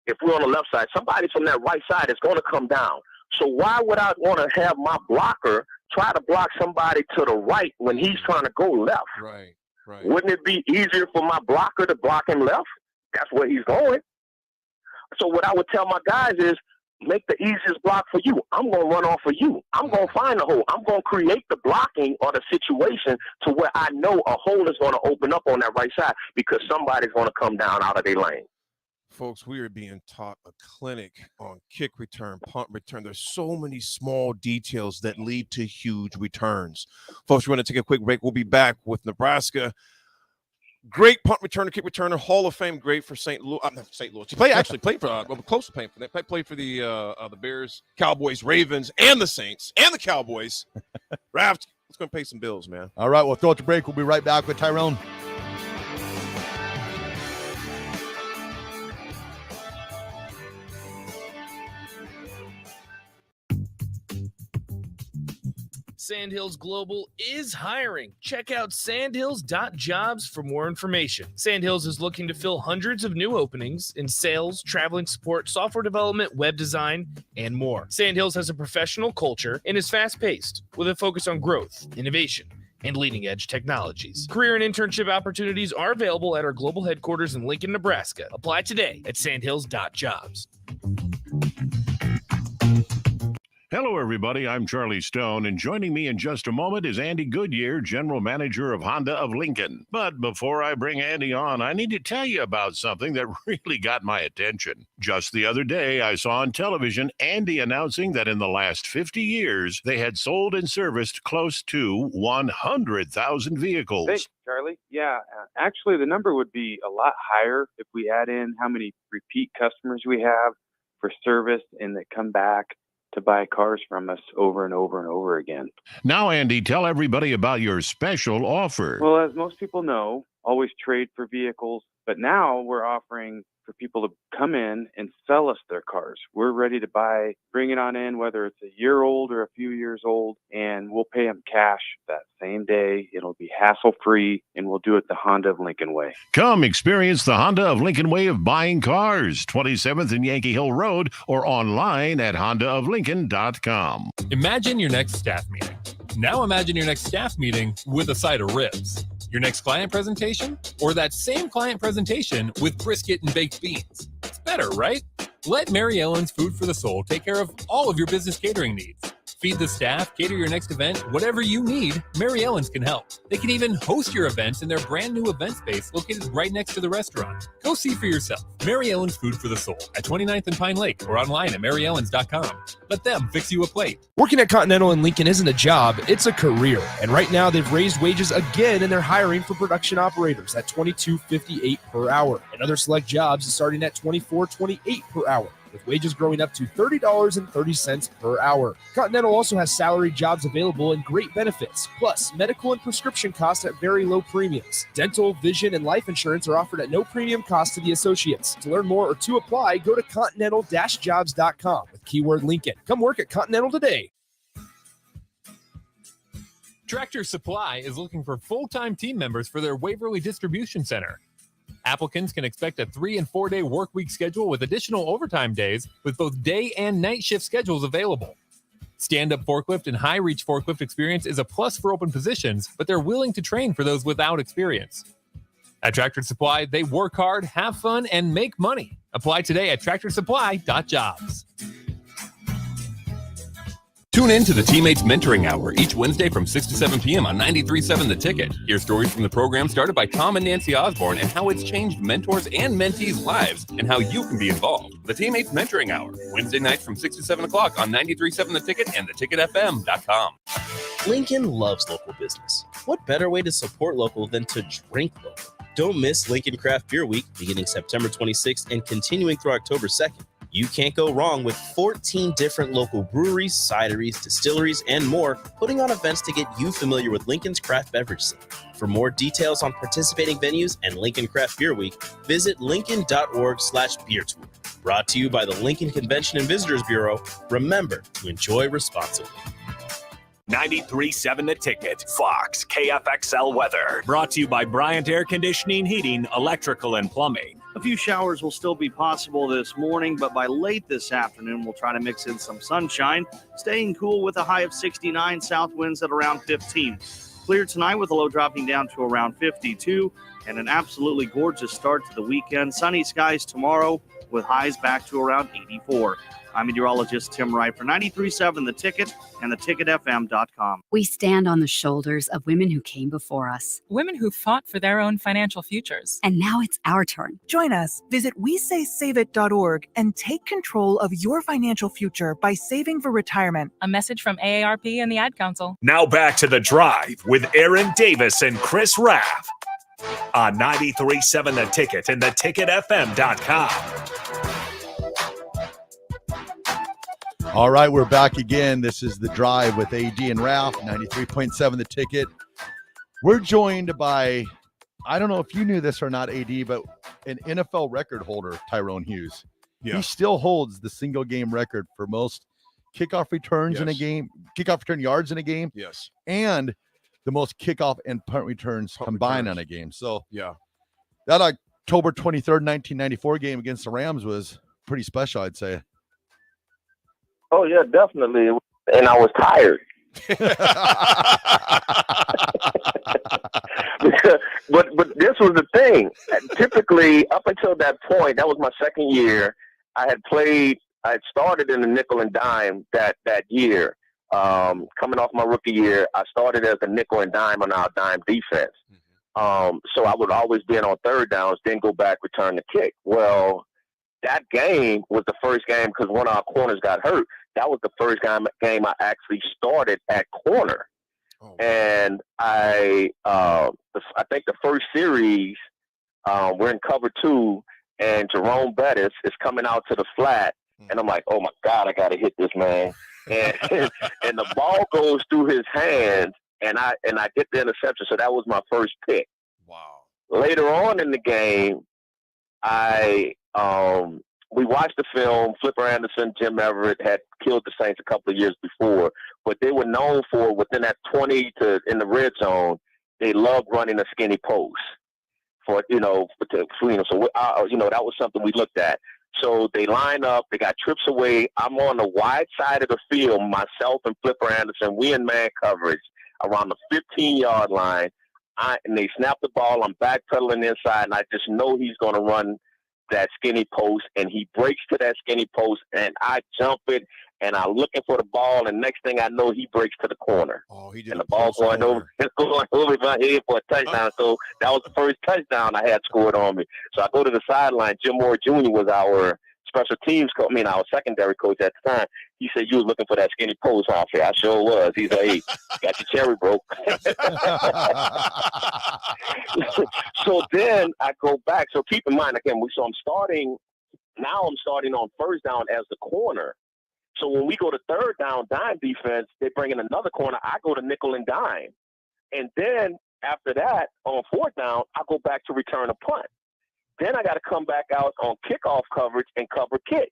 if we're on the left side, somebody from that right side is going to come down. So why would I want to have my blocker try to block somebody to the right when he's trying to go left? Right. Wouldn't it be easier for my blocker to block him left? That's where he's going. So what I would tell my guys is, make the easiest block for you. I'm going to run off of you. I'm going to find the hole. I'm going to create the blocking or the situation to where I know a hole is going to open up on that right side, because somebody's going to come down out of their lane. Folks, we are being taught a clinic on kick return, punt return. There's so many small details that lead to huge returns. Folks, we're going to take a quick break. We'll be back with Nebraska. Great punt returner, kick returner, Hall of Fame great for St. Louis. Not St. Louis. He played for close to playing for that. Played for the Bears, Cowboys, Ravens, and the Saints, and the Cowboys. Raff, let's go and pay some bills, man. All right, we'll throw it to break. We'll be right back with Tyrone. Sandhills Global is hiring. Check out sandhills.jobs for more information. Sandhills is looking to fill hundreds of new openings in sales, traveling support, software development, web design, and more. Sandhills has a professional culture and is fast-paced with a focus on growth, innovation, and leading-edge technologies. Career and internship opportunities are available at our global headquarters in Lincoln, Nebraska. Apply today at sandhills.jobs. Hello, everybody. I'm Charlie Stone, and joining me in just a moment is Andy Goodyear, General Manager of Honda of Lincoln. But before I bring Andy on, I need to tell you about something that really got my attention. Just the other day, I saw on television Andy announcing that in the last 50 years, they had sold and serviced close to 100,000 vehicles. Thanks, Charlie. Yeah, actually, the number would be a lot higher if we add in how many repeat customers we have for service and that come back to buy cars from us over and over and over again. Now, Andy, tell everybody about your special offer. Well, as most people know, always trade for vehicles, but now we're offering for people to come in and sell us their cars. We're ready to buy, bring it on in, whether it's a year old or a few years old, and we'll pay them cash that same day. It'll be hassle-free, and we'll do it the Honda of Lincoln way. Come experience the Honda of Lincoln way of buying cars, 27th and Yankee Hill Road, or online at hondaoflincoln.com. Imagine your next staff meeting. Now imagine your next staff meeting with a side of ribs. Your next client presentation? Or that same client presentation with brisket and baked beans. It's better, right? Let Mary Ellen's Food for the Soul take care of all of your business catering needs. Feed the staff, cater your next event, whatever you need, Mary Ellen's can help. They can even host your events in their brand new event space located right next to the restaurant. Go see for yourself. Mary Ellen's Food for the Soul at 29th and Pine Lake or online at maryellens.com. Let them fix you a plate. Working at Continental in Lincoln isn't a job, it's a career. And right now they've raised wages again and they're hiring for production operators at $22.58 per hour. And other select jobs is starting at $24.28 per hour, with wages growing up to $30.30 per hour. Continental also has salary jobs available and great benefits, plus medical and prescription costs at very low premiums. Dental, vision, and life insurance are offered at no premium cost to the associates. To learn more or to apply, go to continental-jobs.com with keyword Lincoln. Come work at Continental today. Tractor Supply is looking for full-time team members for their Waverly Distribution Center. Applicants can expect a 3- and 4-day work week schedule with additional overtime days with both day and night shift schedules available. Stand-up forklift and high-reach forklift experience is a plus for open positions, but they're willing to train for those without experience. At Tractor Supply, they work hard, have fun, and make money. Apply today at tractorsupply.jobs. Tune in to the Teammates Mentoring Hour each Wednesday from 6 to 7 p.m. on 93.7 The Ticket. Hear stories from the program started by Tom and Nancy Osborne and how it's changed mentors and mentees' lives and how you can be involved. The Teammates Mentoring Hour, Wednesday nights from 6 to 7 o'clock on 93.7 The Ticket and theticketfm.com. Lincoln loves local business. What better way to support local than to drink local? Don't miss Lincoln Craft Beer Week beginning September 26th and continuing through October 2nd. You can't go wrong with 14 different local breweries, cideries, distilleries, and more putting on events to get you familiar with Lincoln's craft beverage scene. For more details on participating venues and Lincoln Craft Beer Week, visit lincoln.org/beer tour. Brought to you by the Lincoln Convention and Visitors Bureau. Remember to enjoy responsibly. 93.7 The Ticket, Fox, KFXL weather. Brought to you by Bryant Air Conditioning, Heating, Electrical, and Plumbing. A few showers will still be possible this morning, but by late this afternoon, we'll try to mix in some sunshine, staying cool with a high of 69, south winds at around 15. Clear tonight with a low dropping down to around 52. and an absolutely gorgeous start to the weekend. Sunny skies tomorrow with highs back to around 84. I'm meteorologist Tim Wright for 93.7 The Ticket and theticketfm.com. We stand on the shoulders of women who came before us. Women who fought for their own financial futures. And now it's our turn. Join us. Visit WeSaySaveIt.org and take control of your financial future by saving for retirement. A message from AARP and the Ad Council. Now back to The Drive with Aaron Davis and Chris Raff on 93.7 The Ticket and theticketfm.com. All right, we're back again. This is The Drive with AD and Raff, 93.7 The Ticket. We're joined by, I don't know if you knew this or not, AD, but an NFL record holder, Tyrone Hughes. Yeah. He still holds the single game record for most kickoff returns in a game, kickoff return yards in a game. Yes. And the most kickoff and punt returns combined on a game. So yeah, that October 23rd, 1994 game against the Rams was pretty special, I'd say. Oh, yeah, definitely. And I was tired. but this was the thing. Typically, up until that point, that was my second year, I had started in the nickel and dime that year. Coming off my rookie year, I started as a nickel and dime on our dime defense. So I would always be in on third downs, then go back, return the kick. Well, that game was the first game because one of our corners got hurt. That was the first game I actually started at corner. And I think the first series, we're in cover 2, and Jerome Bettis is coming out to the flat. And I'm like, oh, my God, I got to hit this man. And the ball goes through his hands, and I get the interception. So that was my first pick. Wow. Later on in the game, we watched the film. Flipper Anderson, Jim Everett had killed the Saints a couple of years before, but they were known for within that 20 to in the red zone, they loved running a skinny post for So that was something we looked at. So they line up. They got trips away. I'm on the wide side of the field, myself and Flipper Anderson. We in man coverage around the 15-yard line. And they snap the ball. I'm backpedaling inside, and I just know he's going to run that skinny post, and he breaks to that skinny post, and I jump it, and I'm looking for the ball, and next thing I know, he breaks to the corner. Oh, he did. And the ball going over my head for a touchdown. So that was the first touchdown I had scored on me. So I go to the sideline. Jim Moore Jr. was our special teams coach, our secondary coach at the time. He said, "You was looking for that skinny post off here." I sure was. He's like, "Hey, got your cherry broke." So then I go back. So keep in mind, again, I'm starting on first down as the corner. So when we go to third down dime defense, they bring in another corner. I go to nickel and dime. And then after that, on fourth down, I go back to return a punt. Then I got to come back out on kickoff coverage and cover kicks.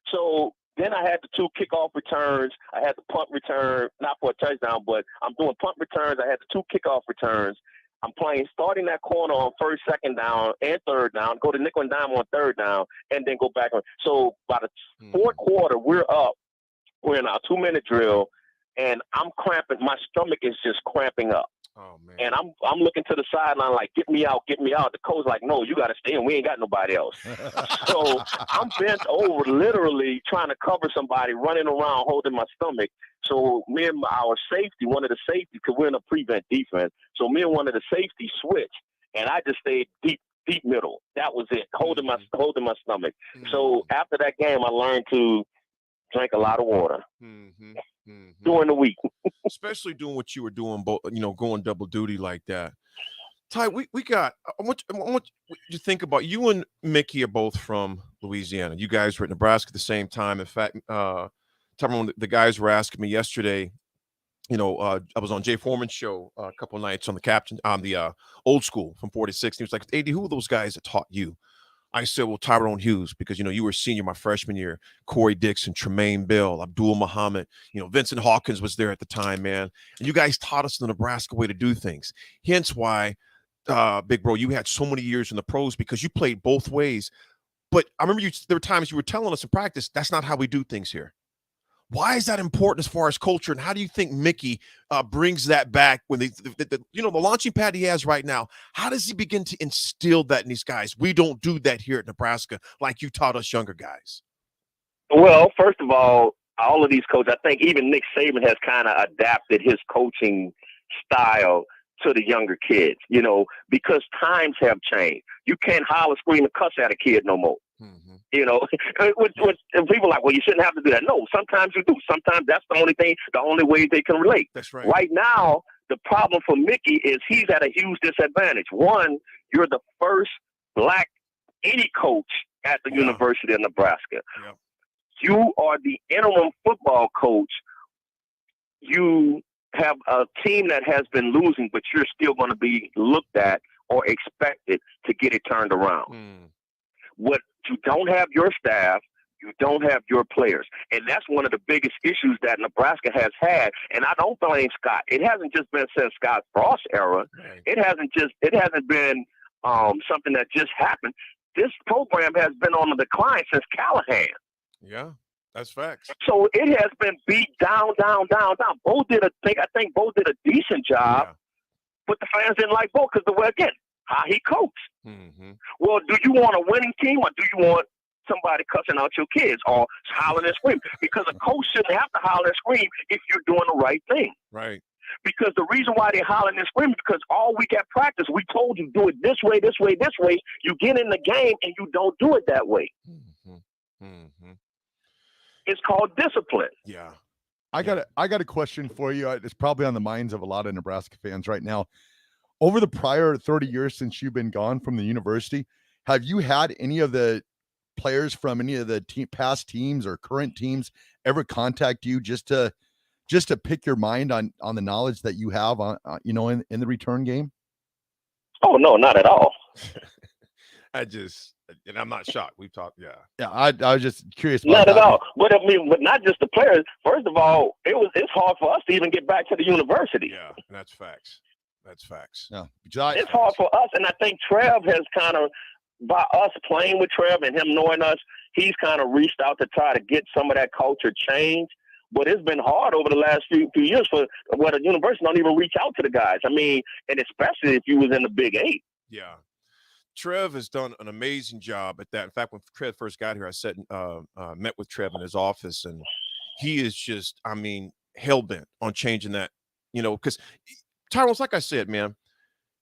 So then I had the 2 kickoff returns. I had the punt return, not for a touchdown, but I'm doing punt returns. I had the 2 kickoff returns. I'm starting that corner on first, second down, and third down, go to nickel and dime on third down, and then go back on. So by the fourth quarter, we're up. We're in our 2-minute drill, and I'm cramping. My stomach is just cramping up. Oh, man. And I'm looking to the sideline like, get me out, get me out. The coach's like, no, you got to stay in. We ain't got nobody else. So I'm bent over literally trying to cover somebody, running around, holding my stomach. So me and our safety, one of the safety, because we're in a prevent defense, so me and one of the safety switched, and I just stayed deep middle. That was it, holding my stomach. So after that game, I learned to drink a lot of water during the week. Especially doing what you were doing, going double duty like that. Ty, we got. I want you to think about. You and Mickey are both from Louisiana. You guys were at Nebraska at the same time. In fact, Tyrone, the guys were asking me yesterday. I was on Jay Foreman's show a couple of nights on the old school from 46. And he was like, "AD, who are those guys that taught you?" I said, well, Tyrone Hughes, because, you were senior my freshman year, Corey Dixon, Tremaine Bell, Abdul Muhammad, Vincent Hawkins was there at the time, man. And you guys taught us the Nebraska way to do things. Hence why, big bro, you had so many years in the pros because you played both ways. But I remember there were times you were telling us in practice, that's not how we do things here. Why is that important as far as culture? And how do you think Mickey brings that back when the launching pad he has right now? How does he begin to instill that in these guys? We don't do that here at Nebraska like you taught us younger guys. Well, first of all of these coaches, I think even Nick Saban has kind of adapted his coaching style to the younger kids, because times have changed. You can't holler, scream, and cuss at a kid no more. Mm-hmm. And people are like, well, you shouldn't have to do that. No, sometimes you do. Sometimes that's the only way they can relate. That's right. Right now, the problem for Mickey is he's at a huge disadvantage. One, you're the first black any coach at the University of Nebraska. Yeah. You are the interim football coach. You have a team that has been losing, but you're still going to be looked at or expected to get it turned around. What you don't have your staff, you don't have your players. And that's one of the biggest issues that Nebraska has had. And I don't blame Scott. It hasn't just been since Scott Frost's era. Right. It hasn't been something that just happened. This program has been on the decline since Callahan. Yeah, that's facts. So it has been beat down. I think Bo did a decent job, but the fans didn't like Bo because how he coached. Mm-hmm. Well, do you want a winning team or do you want somebody cussing out your kids or hollering and screaming? Because a coach shouldn't have to holler and scream if you're doing the right thing. Right. Because the reason why they're hollering and screaming is because all week at practice, we told you do it this way, this way, this way. You get in the game and you don't do it that way. Mm-hmm. Mm-hmm. It's called discipline. Yeah. I got a question for you. It's probably on the minds of a lot of Nebraska fans right now. Over the prior 30 years since you've been gone from the university, have you had any of the players from any of the past teams or current teams ever contact you just to pick your mind on the knowledge that you have on in the return game? Oh no, not at all. And I'm not shocked. We've talked. Yeah. I was just curious. Not at all. But but not just the players. First of all, it's hard for us to even get back to the university. Yeah, and that's facts. That's facts. Yeah, it's hard for us, and I think Trev has kind of, by us playing with Trev and him knowing us, he's kind of reached out to try to get some of that culture change. But it's been hard over the last few years for the university don't even reach out to the guys. I mean, and especially if you was in the Big 8. Yeah. Trev has done an amazing job at that. In fact, when Trev first got here, I met with Trev in his office, and he is just, hell-bent on changing that, because Tyrone, like I said, man,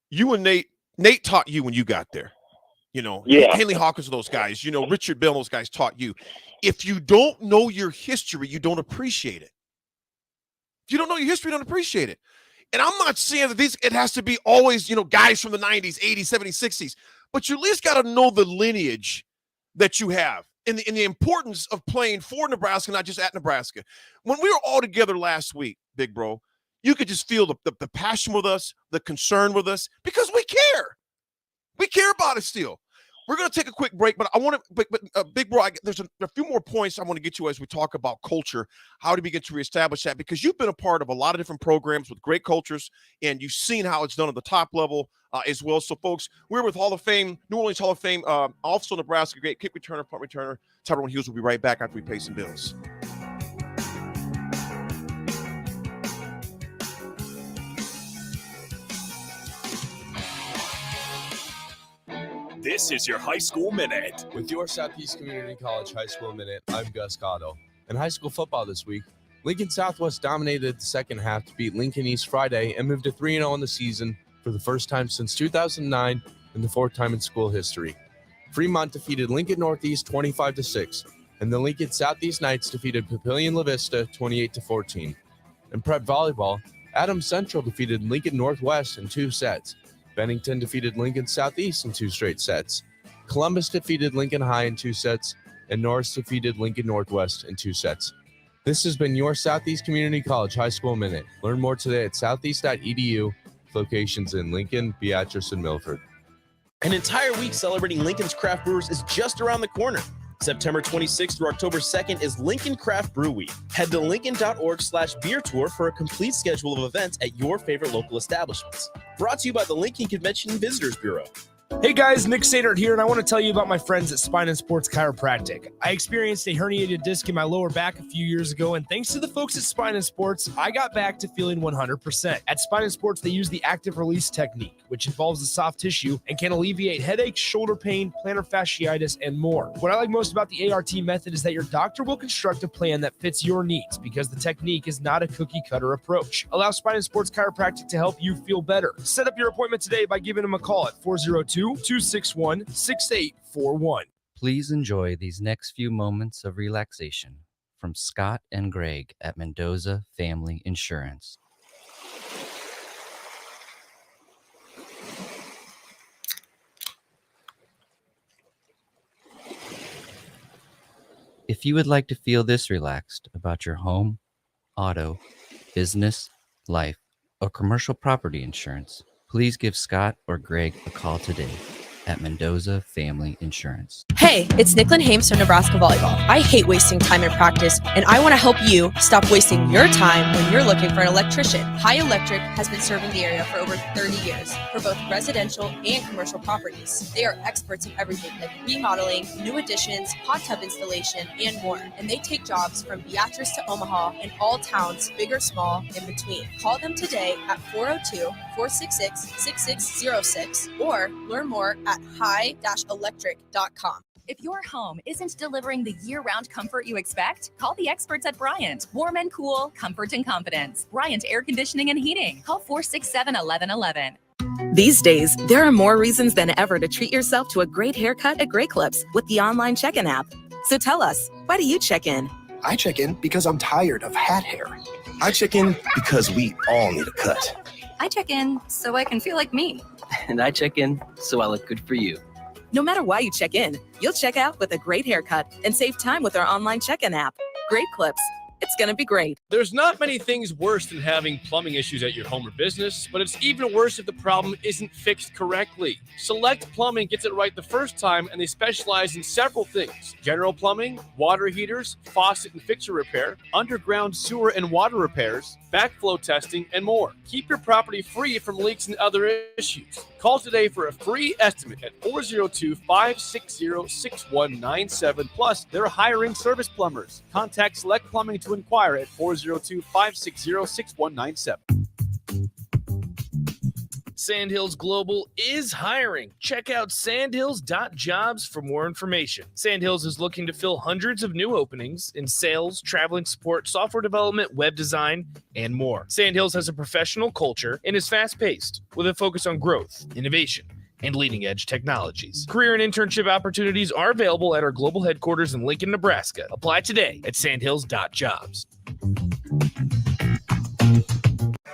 you and Nate taught you when you got there. Henley Hawkins, those guys, Richard Bell, those guys taught you. If you don't know your history, you don't appreciate it. If you don't know your history, you don't appreciate it. And I'm not saying that it has to be always, guys from the 90s, 80s, 70s, 60s, but you at least got to know the lineage that you have and the importance of playing for Nebraska, not just at Nebraska. When we were all together last week, big bro, you could just feel the passion with us, the concern with us, because we care. We care about it still. We're going to take a quick break, but I want to, Big Bro, there's a few more points I want to get you as we talk about culture, how to begin to reestablish that, because you've been a part of a lot of different programs with great cultures, and you've seen how it's done at the top level as well. So, folks, we're with Hall of Fame, New Orleans Hall of Fame, also Nebraska, great kick returner, punt returner, Tyrone Hughes. Will be right back after we pay some bills. This is your High School Minute. With your Southeast Community College High School Minute, I'm Gus Cotto. In high school football this week, Lincoln Southwest dominated the second half to beat Lincoln East Friday and moved to 3-0 in the season for the first time since 2009 and the fourth time in school history. Fremont defeated Lincoln Northeast 25-6, and the Lincoln Southeast Knights defeated Papillion La Vista 28-14. In prep volleyball, Adams Central defeated Lincoln Northwest in 2 sets. Bennington defeated Lincoln Southeast in 2 straight sets. Columbus defeated Lincoln High in 2 sets, and Norris defeated Lincoln Northwest in 2 sets. This has been your Southeast Community College High School Minute. Learn more today at southeast.edu, locations in Lincoln, Beatrice, and Milford. An entire week celebrating Lincoln's craft brewers is just around the corner. September 26th through October 2nd is Lincoln Craft Brew Week. Head to lincoln.org/beer tour for a complete schedule of events at your favorite local establishments. Brought to you by the Lincoln Convention and Visitors Bureau. Hey guys, Nick Sadert here, and I want to tell you about my friends at Spine and Sports Chiropractic. I experienced a herniated disc in my lower back a few years ago, and thanks to the folks at Spine and Sports, I got back to feeling 100%. At Spine and Sports, they use the active release technique, which involves the soft tissue and can alleviate headaches, shoulder pain, plantar fasciitis, and more. What I like most about the ART method is that your doctor will construct a plan that fits your needs because the technique is not a cookie-cutter approach. Allow Spine and Sports Chiropractic to help you feel better. Set up your appointment today by giving them a call at 402-261-6841. Please enjoy these next few moments of relaxation from Scott and Greg at Mendoza Family Insurance. If you would like to feel this relaxed about your home, auto, business, life, or commercial property insurance, please give Scott or Greg a call today at Mendoza Family Insurance. Hey, it's Nicklin Hames from Nebraska Volleyball. I hate wasting time in practice, and I want to help you stop wasting your time when you're looking for an electrician. High Electric has been serving the area for over 30 years for both residential and commercial properties. They are experts in everything like remodeling, new additions, hot tub installation, and more. And they take jobs from Beatrice to Omaha and all towns, big or small, in between. Call them today at 402-466-6606 or learn more at high-electric.com. If your home isn't delivering the year-round comfort you expect, call the experts at Bryant. Warm and cool, comfort and confidence. Bryant Air Conditioning and Heating. Call 467-1111. These days, there are more reasons than ever to treat yourself to a great haircut at Great Clips with the online check-in app. So tell us, why do you check in? I check in because I'm tired of hat hair. I check in because we all need a cut. I check in so I can feel like me. And I check in so I look good for you. No matter why you check in, you'll check out with a great haircut and save time with our online check-in app. Great Clips. It's going to be great. There's not many things worse than having plumbing issues at your home or business, but it's even worse if the problem isn't fixed correctly. Select Plumbing gets it right the first time, and they specialize in several things: general plumbing, water heaters, faucet and fixture repair, underground sewer and water repairs, backflow testing, and more. Keep your property free from leaks and other issues. Call today for a free estimate at 402-560-6197. Plus, they're hiring service plumbers. Contact Select Plumbing to inquire at 402-560-6197. Sandhills Global is hiring. Check out sandhills.jobs for more information. Sandhills is looking to fill hundreds of new openings in sales, traveling support, software development, web design, and more. Sandhills has a professional culture and is fast-paced with a focus on growth, innovation, and leading-edge technologies. Career and internship opportunities are available at our global headquarters in Lincoln, Nebraska. Apply today at sandhills.jobs.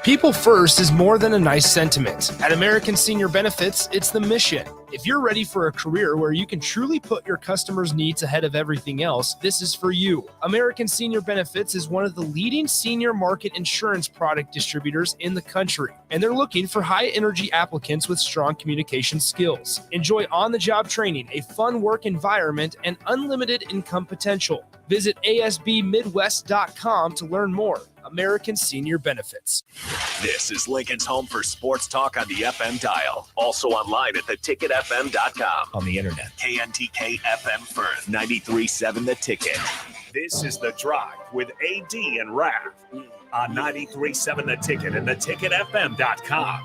People first is more than a nice sentiment. At American Senior Benefits, it's the mission. If you're ready for a career where you can truly put your customers' needs ahead of everything else, this is for you. American Senior Benefits is one of the leading senior market insurance product distributors in the country, and they're looking for high-energy applicants with strong communication skills. Enjoy on-the-job training, a fun work environment, and unlimited income potential. Visit asbmidwest.com to learn more. American Senior Benefits. This is Lincoln's home for sports talk on the FM dial. Also online at theticketfm.com. On the internet. KNTK FM Firth, 93.7 The Ticket. This is The Drive with AD and Raff on 93.7 The Ticket and theticketfm.com.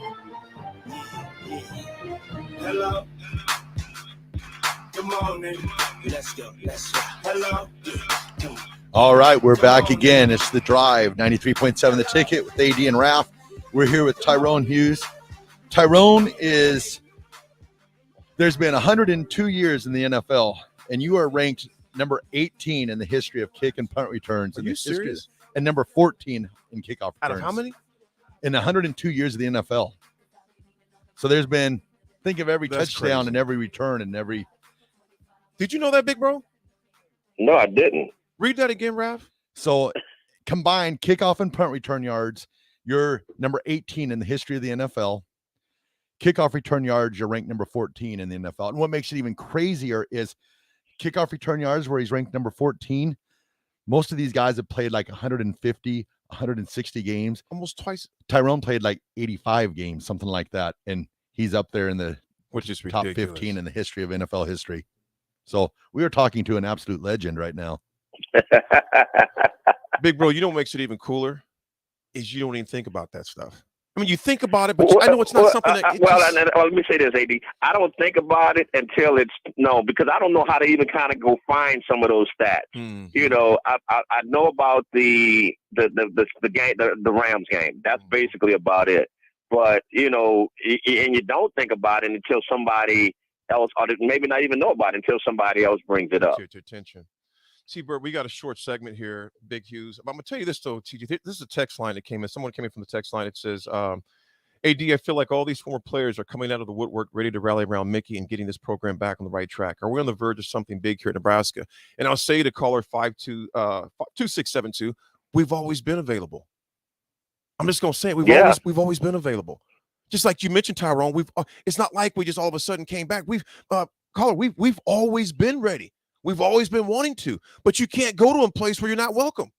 Hello. Good morning. Let's go. Hello. All right, we're back again. It's The Drive, 93.7 The Ticket with AD and Raff. We're here with Tyrone Hughes. Tyrone there's been 102 years in the NFL, and you are ranked number 18 in the history of kick and punt returns. Are you serious? And number 14 in kickoff returns. Out of how many? In 102 years of the NFL. So there's been, think of every touchdown and every return and every. Did you know that, big bro? No, I didn't. Read that again, Raff. So combined kickoff and punt return yards, you're number 18 in the history of the NFL. Kickoff return yards, you're ranked number 14 in the NFL. And what makes it even crazier is kickoff return yards, where he's ranked number 14. Most of these guys have played like 150, 160 games. Almost twice. Tyrone played like 85 games, something like that. And he's up there in the which is top ridiculous. 15 in the history of NFL history. So we are talking to an absolute legend right now. Big bro, you know what makes it even cooler is you don't even think about that stuff. I mean, you think about it, but I know it's not something that. Let me say this, AD. I don't think about it until it's because I don't know how to even kind of go find some of those stats. You know, I know about the game, the Rams game. That's basically about it. But you know, and you don't think about it until somebody else, or maybe not even know about it until somebody else brings it up. To attention. See, Bert, we got a short segment here, Big Hughes. I'm going to tell you this, though, TJ. This is a text line that came in. Someone came in from the text line. It says, AD, I feel like all these former players are coming out of the woodwork ready to rally around Mickey and getting this program back on the right track. Are we on the verge of something big here in Nebraska? And I'll say to caller 2672, we've always been available. I'm just going to say it. We've always been available. Just like you mentioned, Tyrone, it's not like we just all of a sudden came back. We've always been ready. We've always been wanting to, but you can't go to a place where you're not welcome.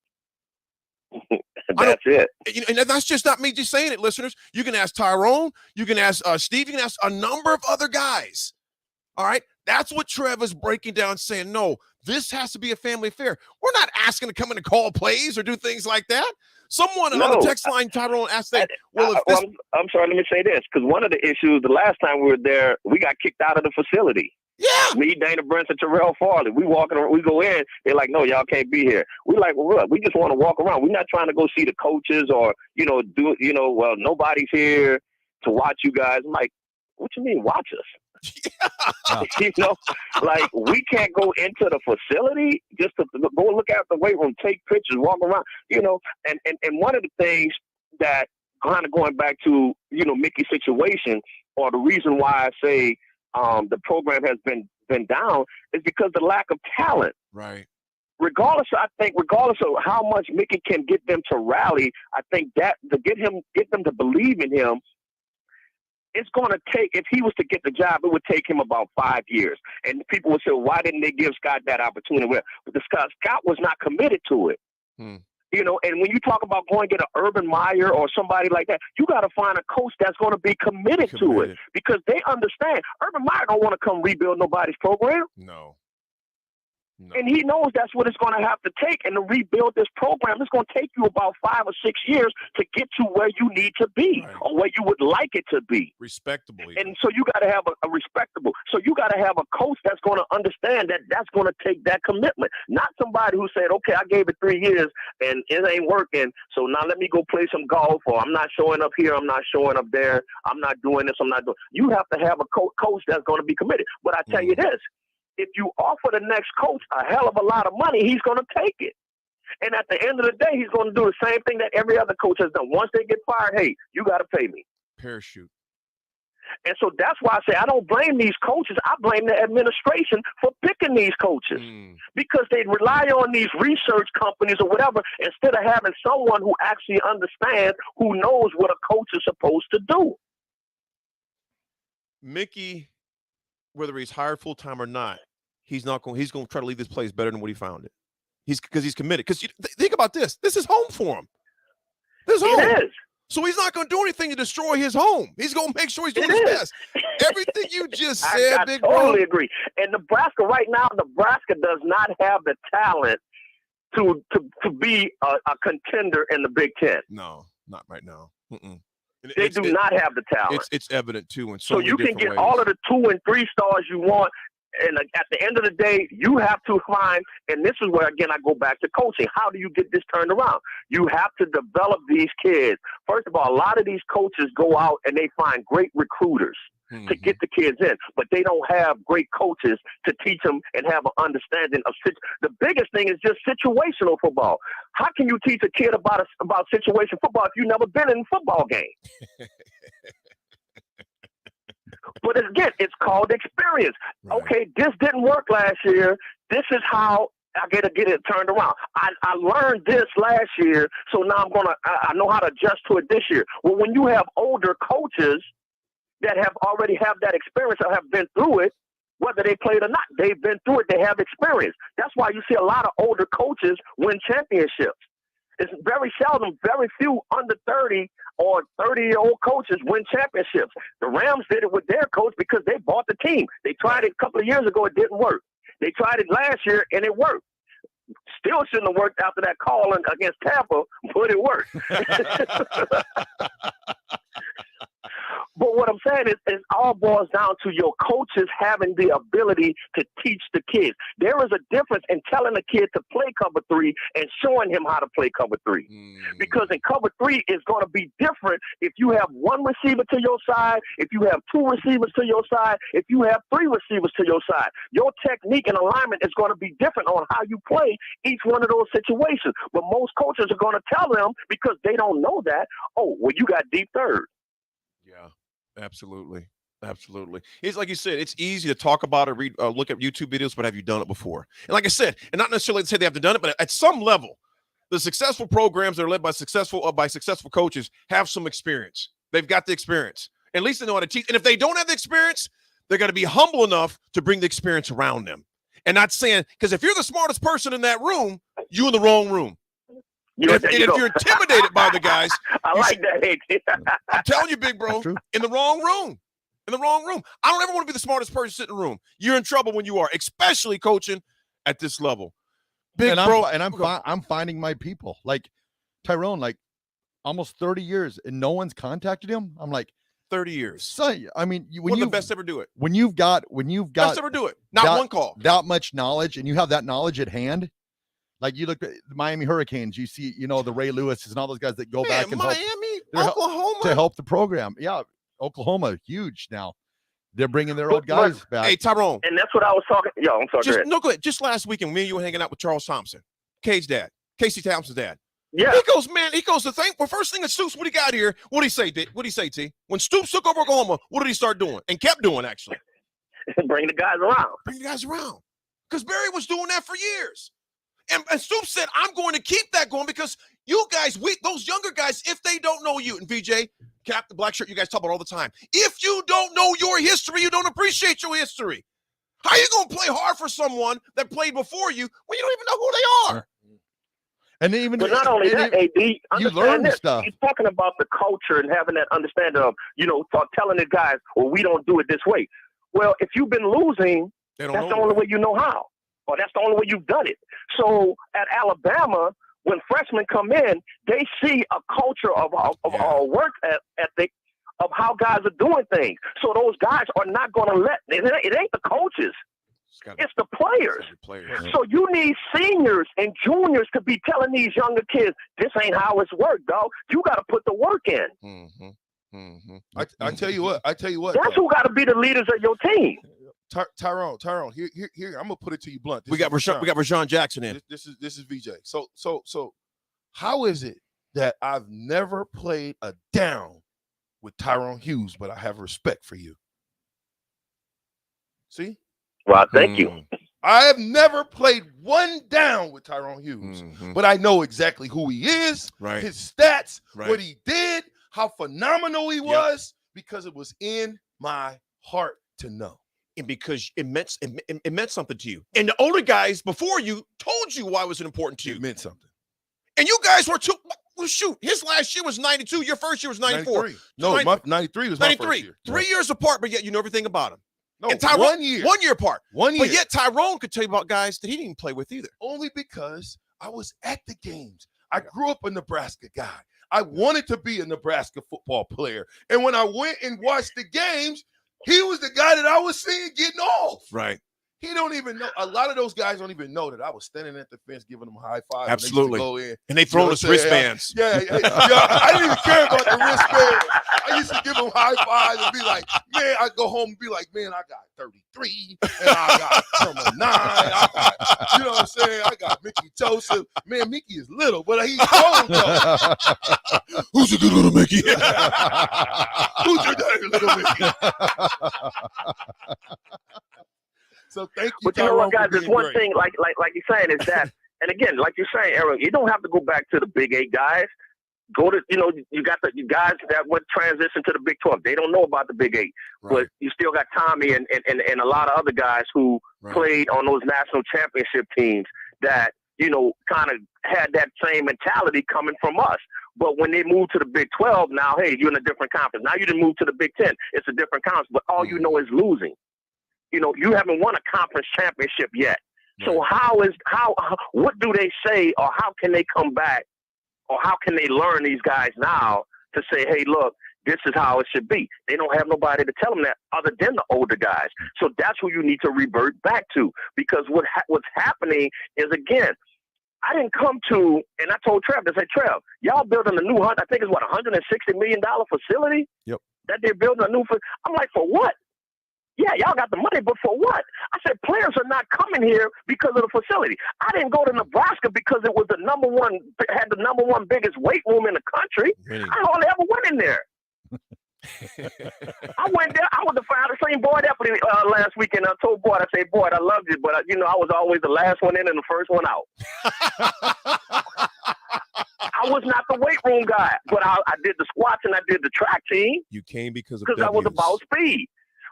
That's it. And that's just not me just saying it, listeners. You can ask Tyrone. You can ask Steve. You can ask a number of other guys. All right? That's what Trev is breaking down, saying, no, this has to be a family affair. We're not asking to come in and call plays or do things like that. Someone on the text line, Tyrone, asked that. I'm sorry, let me say this, because one of the issues, the last time we were there, we got kicked out of the facility. Yeah. Me, Dana Brents, and Terrell Farley. We walking around, we go in, they're like, no, y'all can't be here. We're like, well, look, we just want to walk around. We're not trying to go see the coaches or, well, nobody's here to watch you guys. I'm like, what you mean watch us? Like we can't go into the facility just to go look at the weight room, take pictures, walk around, and one of the things that kind of going back to, Mickey's situation, or the reason why I say the program has been down is because the lack of talent. Right. Regardless of how much Mickey can get them to rally, I think that to get them to believe in him, it's going to take, if he was to get the job, it would take him about 5 years. And people would say, well, why didn't they give Scott that opportunity? But Scott was not committed to it. And when you talk about going to get an Urban Meyer or somebody like that, you got to find a coach that's going to be committed to it, because they understand Urban Meyer don't want to come rebuild nobody's program. No. And he knows that's what it's going to have to take. And to rebuild this program, it's going to take you about 5 or 6 years to get to where you need to be, or where you would like it to be. Respectable. And so you got to have a respectable. So you got to have a coach that's going to understand that that's going to take that commitment. Not somebody who said, okay, I gave it 3 years and it ain't working, so now let me go play some golf, or I'm not showing up here, I'm not showing up there, I'm not doing this, I'm not doing. You have to have a coach that's going to be committed. But I tell you this. If you offer the next coach a hell of a lot of money, he's going to take it. And at the end of the day, he's going to do the same thing that every other coach has done. Once they get fired, hey, you got to pay me. Parachute. And so that's why I say I don't blame these coaches. I blame the administration for picking these coaches, because they rely on these research companies or whatever instead of having someone who actually understands, who knows what a coach is supposed to do. Mickey, whether he's hired full time or not, he's going to try to leave this place better than what he found it. Because he's committed. Because think about this. This is home for him. This is home. It is. So he's not going to do anything to destroy his home. He's going to make sure he's doing his best. Everything you just said, I big totally bro. agree. And Nebraska right now, Nebraska does not have the talent to be a contender in the Big Ten. No, not right now. They do not have the talent. It's evident too. So you can get all of the 2 and 3 stars you want, and at the end of the day, you have to find. And this is where again I go back to coaching. How do you get this turned around? You have to develop these kids. First of all, a lot of these coaches go out and they find great recruiters to get the kids in, but they don't have great coaches to teach them and have an understanding of the biggest thing is just situational football. How can you teach a kid about situation football if you've never been in a football game? But again, it's called experience. Right. Okay, this didn't work last year. This is how I got to get it turned around. I learned this last year, so now I know how to adjust to it this year. Well, when you have older coaches that already have that experience or have been through it, whether they played or not, they've been through it, they have experience. That's why you see a lot of older coaches win championships. It's very seldom, very few under 30 or 30-year-old coaches win championships. The Rams did it with their coach because they bought the team. They tried it a couple of years ago. It didn't work. They tried it last year, and it worked. Still shouldn't have worked after that call against Tampa, but it worked. But what I'm saying is it all boils down to your coaches having the ability to teach the kids. There is a difference in telling a kid to play cover 3 and showing him how to play cover 3. Because in cover 3 is going to be different if you have one receiver to your side, if you have 2 receivers to your side, if you have 3 receivers to your side. Your technique and alignment is going to be different on how you play each one of those situations. But most coaches are going to tell them, because they don't know that, oh, well, you got deep third. Yeah. Absolutely. It's like you said, it's easy to talk about it, read, look at YouTube videos, but have you done it before? And like I said, and not necessarily to say they have done it, but at some level, the successful programs that are led by successful coaches have some experience. They've got the experience. At least they know how to teach. And if they don't have the experience, they're going to be humble enough to bring the experience around them. And not saying, because if you're the smartest person in that room, you're in the wrong room. If you're intimidated by the guys, I like that. I'm telling you, big bro, in the wrong room. I don't ever want to be the smartest person sitting in the room. You're in trouble when you are, especially coaching at this level. Big bro, I'm finding my people. Like Tyrone, like almost 30 years, and no one's contacted him. I'm like 30 years. So, I mean, when you the best ever do it. When you've got best ever do it. Not one call. That much knowledge, and you have that knowledge at hand. Like you look at the Miami Hurricanes, you see, the Ray Lewis's and all those guys that go back and Miami, Oklahoma to help the program. Yeah, Oklahoma, huge now. They're bringing their old guys back. Hey, Tyrone. And that's what I was talking. Yo, I'm sorry. Go ahead. Just last weekend, me and you were hanging out with Charles Thompson, Casey Thompson's dad. Yeah. He goes to think. Well, first thing that Stoops, what he got here, what did he say, T? When Stoops took over Oklahoma, what did he start doing? And kept doing, actually. Bring the guys around. Because Barry was doing that for years. And Stoops said, I'm going to keep that going because you guys, those younger guys, if they don't know you, and VJ, Cap, the black shirt, you guys talk about all the time. If you don't know your history, you don't appreciate your history. How are you going to play hard for someone that played before you when you don't even know who they are? And even, but not only that, AD, you learn this stuff. He's talking about the culture and having that understanding of, telling the guys, well, we don't do it this way. Well, if you've been losing, that's the only way you know how. Or that's the only way you've done it. So at Alabama, when freshmen come in, they see a culture of work ethic of how guys are doing things. So those guys are not going to it ain't the coaches. It's the players. So you need seniors and juniors to be telling these younger kids, this ain't how it's worked, dog. You got to put the work in. I tell you what. That's who got to be the leaders of your team. Tyrone. Here. I'm gonna put it to you blunt. We got Rashawn Jackson in. This is VJ. So, how is it that I've never played a down with Tyrone Hughes, but I have respect for you? See? Well, thank you. I have never played one down with Tyrone Hughes, but I know exactly who he is, his stats, what he did, how phenomenal he was, because it was in my heart to know. And because it meant something to you. And the older guys before you told you why was it important to you. It meant something. And you guys were his last year was 92. Your first year was 94. 93. No, my 93 was 93. My first year. 3 years apart, but yet you know everything about him. No, and Tyrone, 1 year. 1 year apart. 1 year. But yet Tyrone could tell you about guys that he didn't play with either. Only because I was at the games. I grew up a Nebraska guy. I wanted to be a Nebraska football player. And when I went and watched the games, he was the guy that I was seeing getting off. Right. He don't even know. A lot of those guys don't even know that I was standing at the fence giving them high five. Absolutely. Go in. And they throw us wristbands. Yeah. I didn't even care about the wristband. I used to give them high fives and be like, man, I'd go home and be like, man, I got 33 and I got number 9. I got, you know what I'm saying? I got Mickey Joseph. Man, Mickey is little, but he's old though. Who's a good little Mickey? Who's your daddy, little Mickey? So thank you. But you know what, guys? There's one thing, like you're saying, is that, and again, like you're saying, Aaron, you don't have to go back to the Big 8 guys. Go to, you got the guys that would transition to the Big 12. They don't know about the Big 8, but you still got Tommy and a lot of other guys who played on those national championship teams that kind of had that same mentality coming from us. But when they moved to the Big 12, now, hey, you're in a different conference. Now you didn't move to the Big 10. It's a different conference, but all you know is losing. You haven't won a conference championship yet. So what do they say, or how can they come back, or how can they learn these guys now to say, hey, look, this is how it should be? They don't have nobody to tell them that other than the older guys. So that's who you need to revert back to, because what's happening is, again, I didn't come to, and I told Trev, I said, Trev, y'all building a new, I think it's $160 million facility? Yep. That they're building a new, I'm like, for what? Yeah, y'all got the money, but for what? I said, players are not coming here because of the facility. I didn't go to Nebraska because it was had the number one biggest weight room in the country. Really? I hardly ever went in there. I went there. I was the same Boyd Eppley last weekend. I told Boyd, I said, Boyd, I love you, but I was always the last one in and the first one out. I was not the weight room guy, but I did the squats and I did the track team. You came because I was about speed.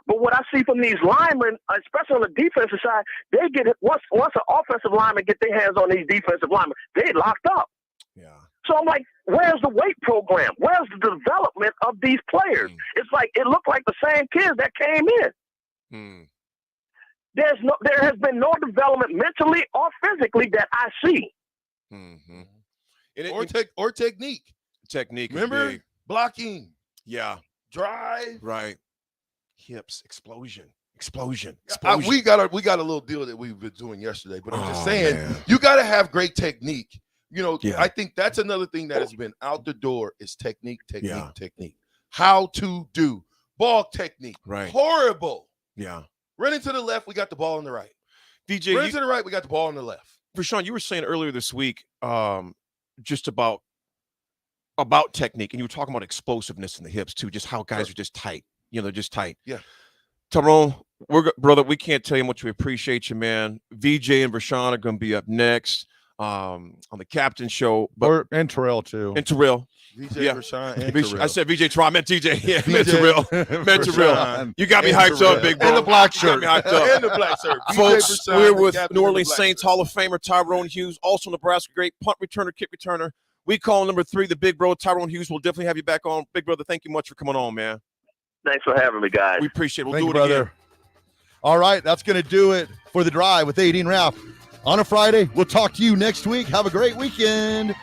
But what I see from these linemen, especially on the defensive side, they get it once an offensive lineman get their hands on these defensive linemen, they locked up. Yeah. So I'm like, where's the weight program? Where's the development of these players? It's like it looked like the same kids that came in. There has been no development mentally or physically that I see. Or technique. Technique. Remember, blocking. Yeah. Drive. Right. Hips. Explosion. We got a little deal that we've been doing yesterday, but I'm just saying, you got to have great technique. I think that's another thing that has been out the door is technique. How to do ball technique. Right. Horrible. Yeah. Running to the left, we got the ball on the right. DJ, running to the right, we got the ball on the left. Rashawn, you were saying earlier this week, just about technique, and you were talking about explosiveness in the hips too, just how guys are just tight. They're just tight. Yeah. Tyrone, brother, we can't tell you how much we appreciate you, man. VJ and Rashawn are going to be up next on the Captain Show. And Terrell, too. And Terrell. VJ, Rashawn, and Terrell. I said VJ Terrell. I meant TJ. Yeah, meant Terrell. You got me hyped up, big bro. And the black shirt. You got me hyped up. And the black shirt. Folks, we're with New Orleans Saints Hall of Famer Tyrone Hughes, also Nebraska great punt returner, kick returner. We call number 3 the big bro. Tyrone Hughes will definitely have you back on. Big brother, thank you much for coming on, man. Thanks for having me, guys. We appreciate it. We'll Thank do you, it brother. again. All right, that's going to do it for the drive with AD and Raff on a Friday. We'll talk to you next week. Have a great weekend.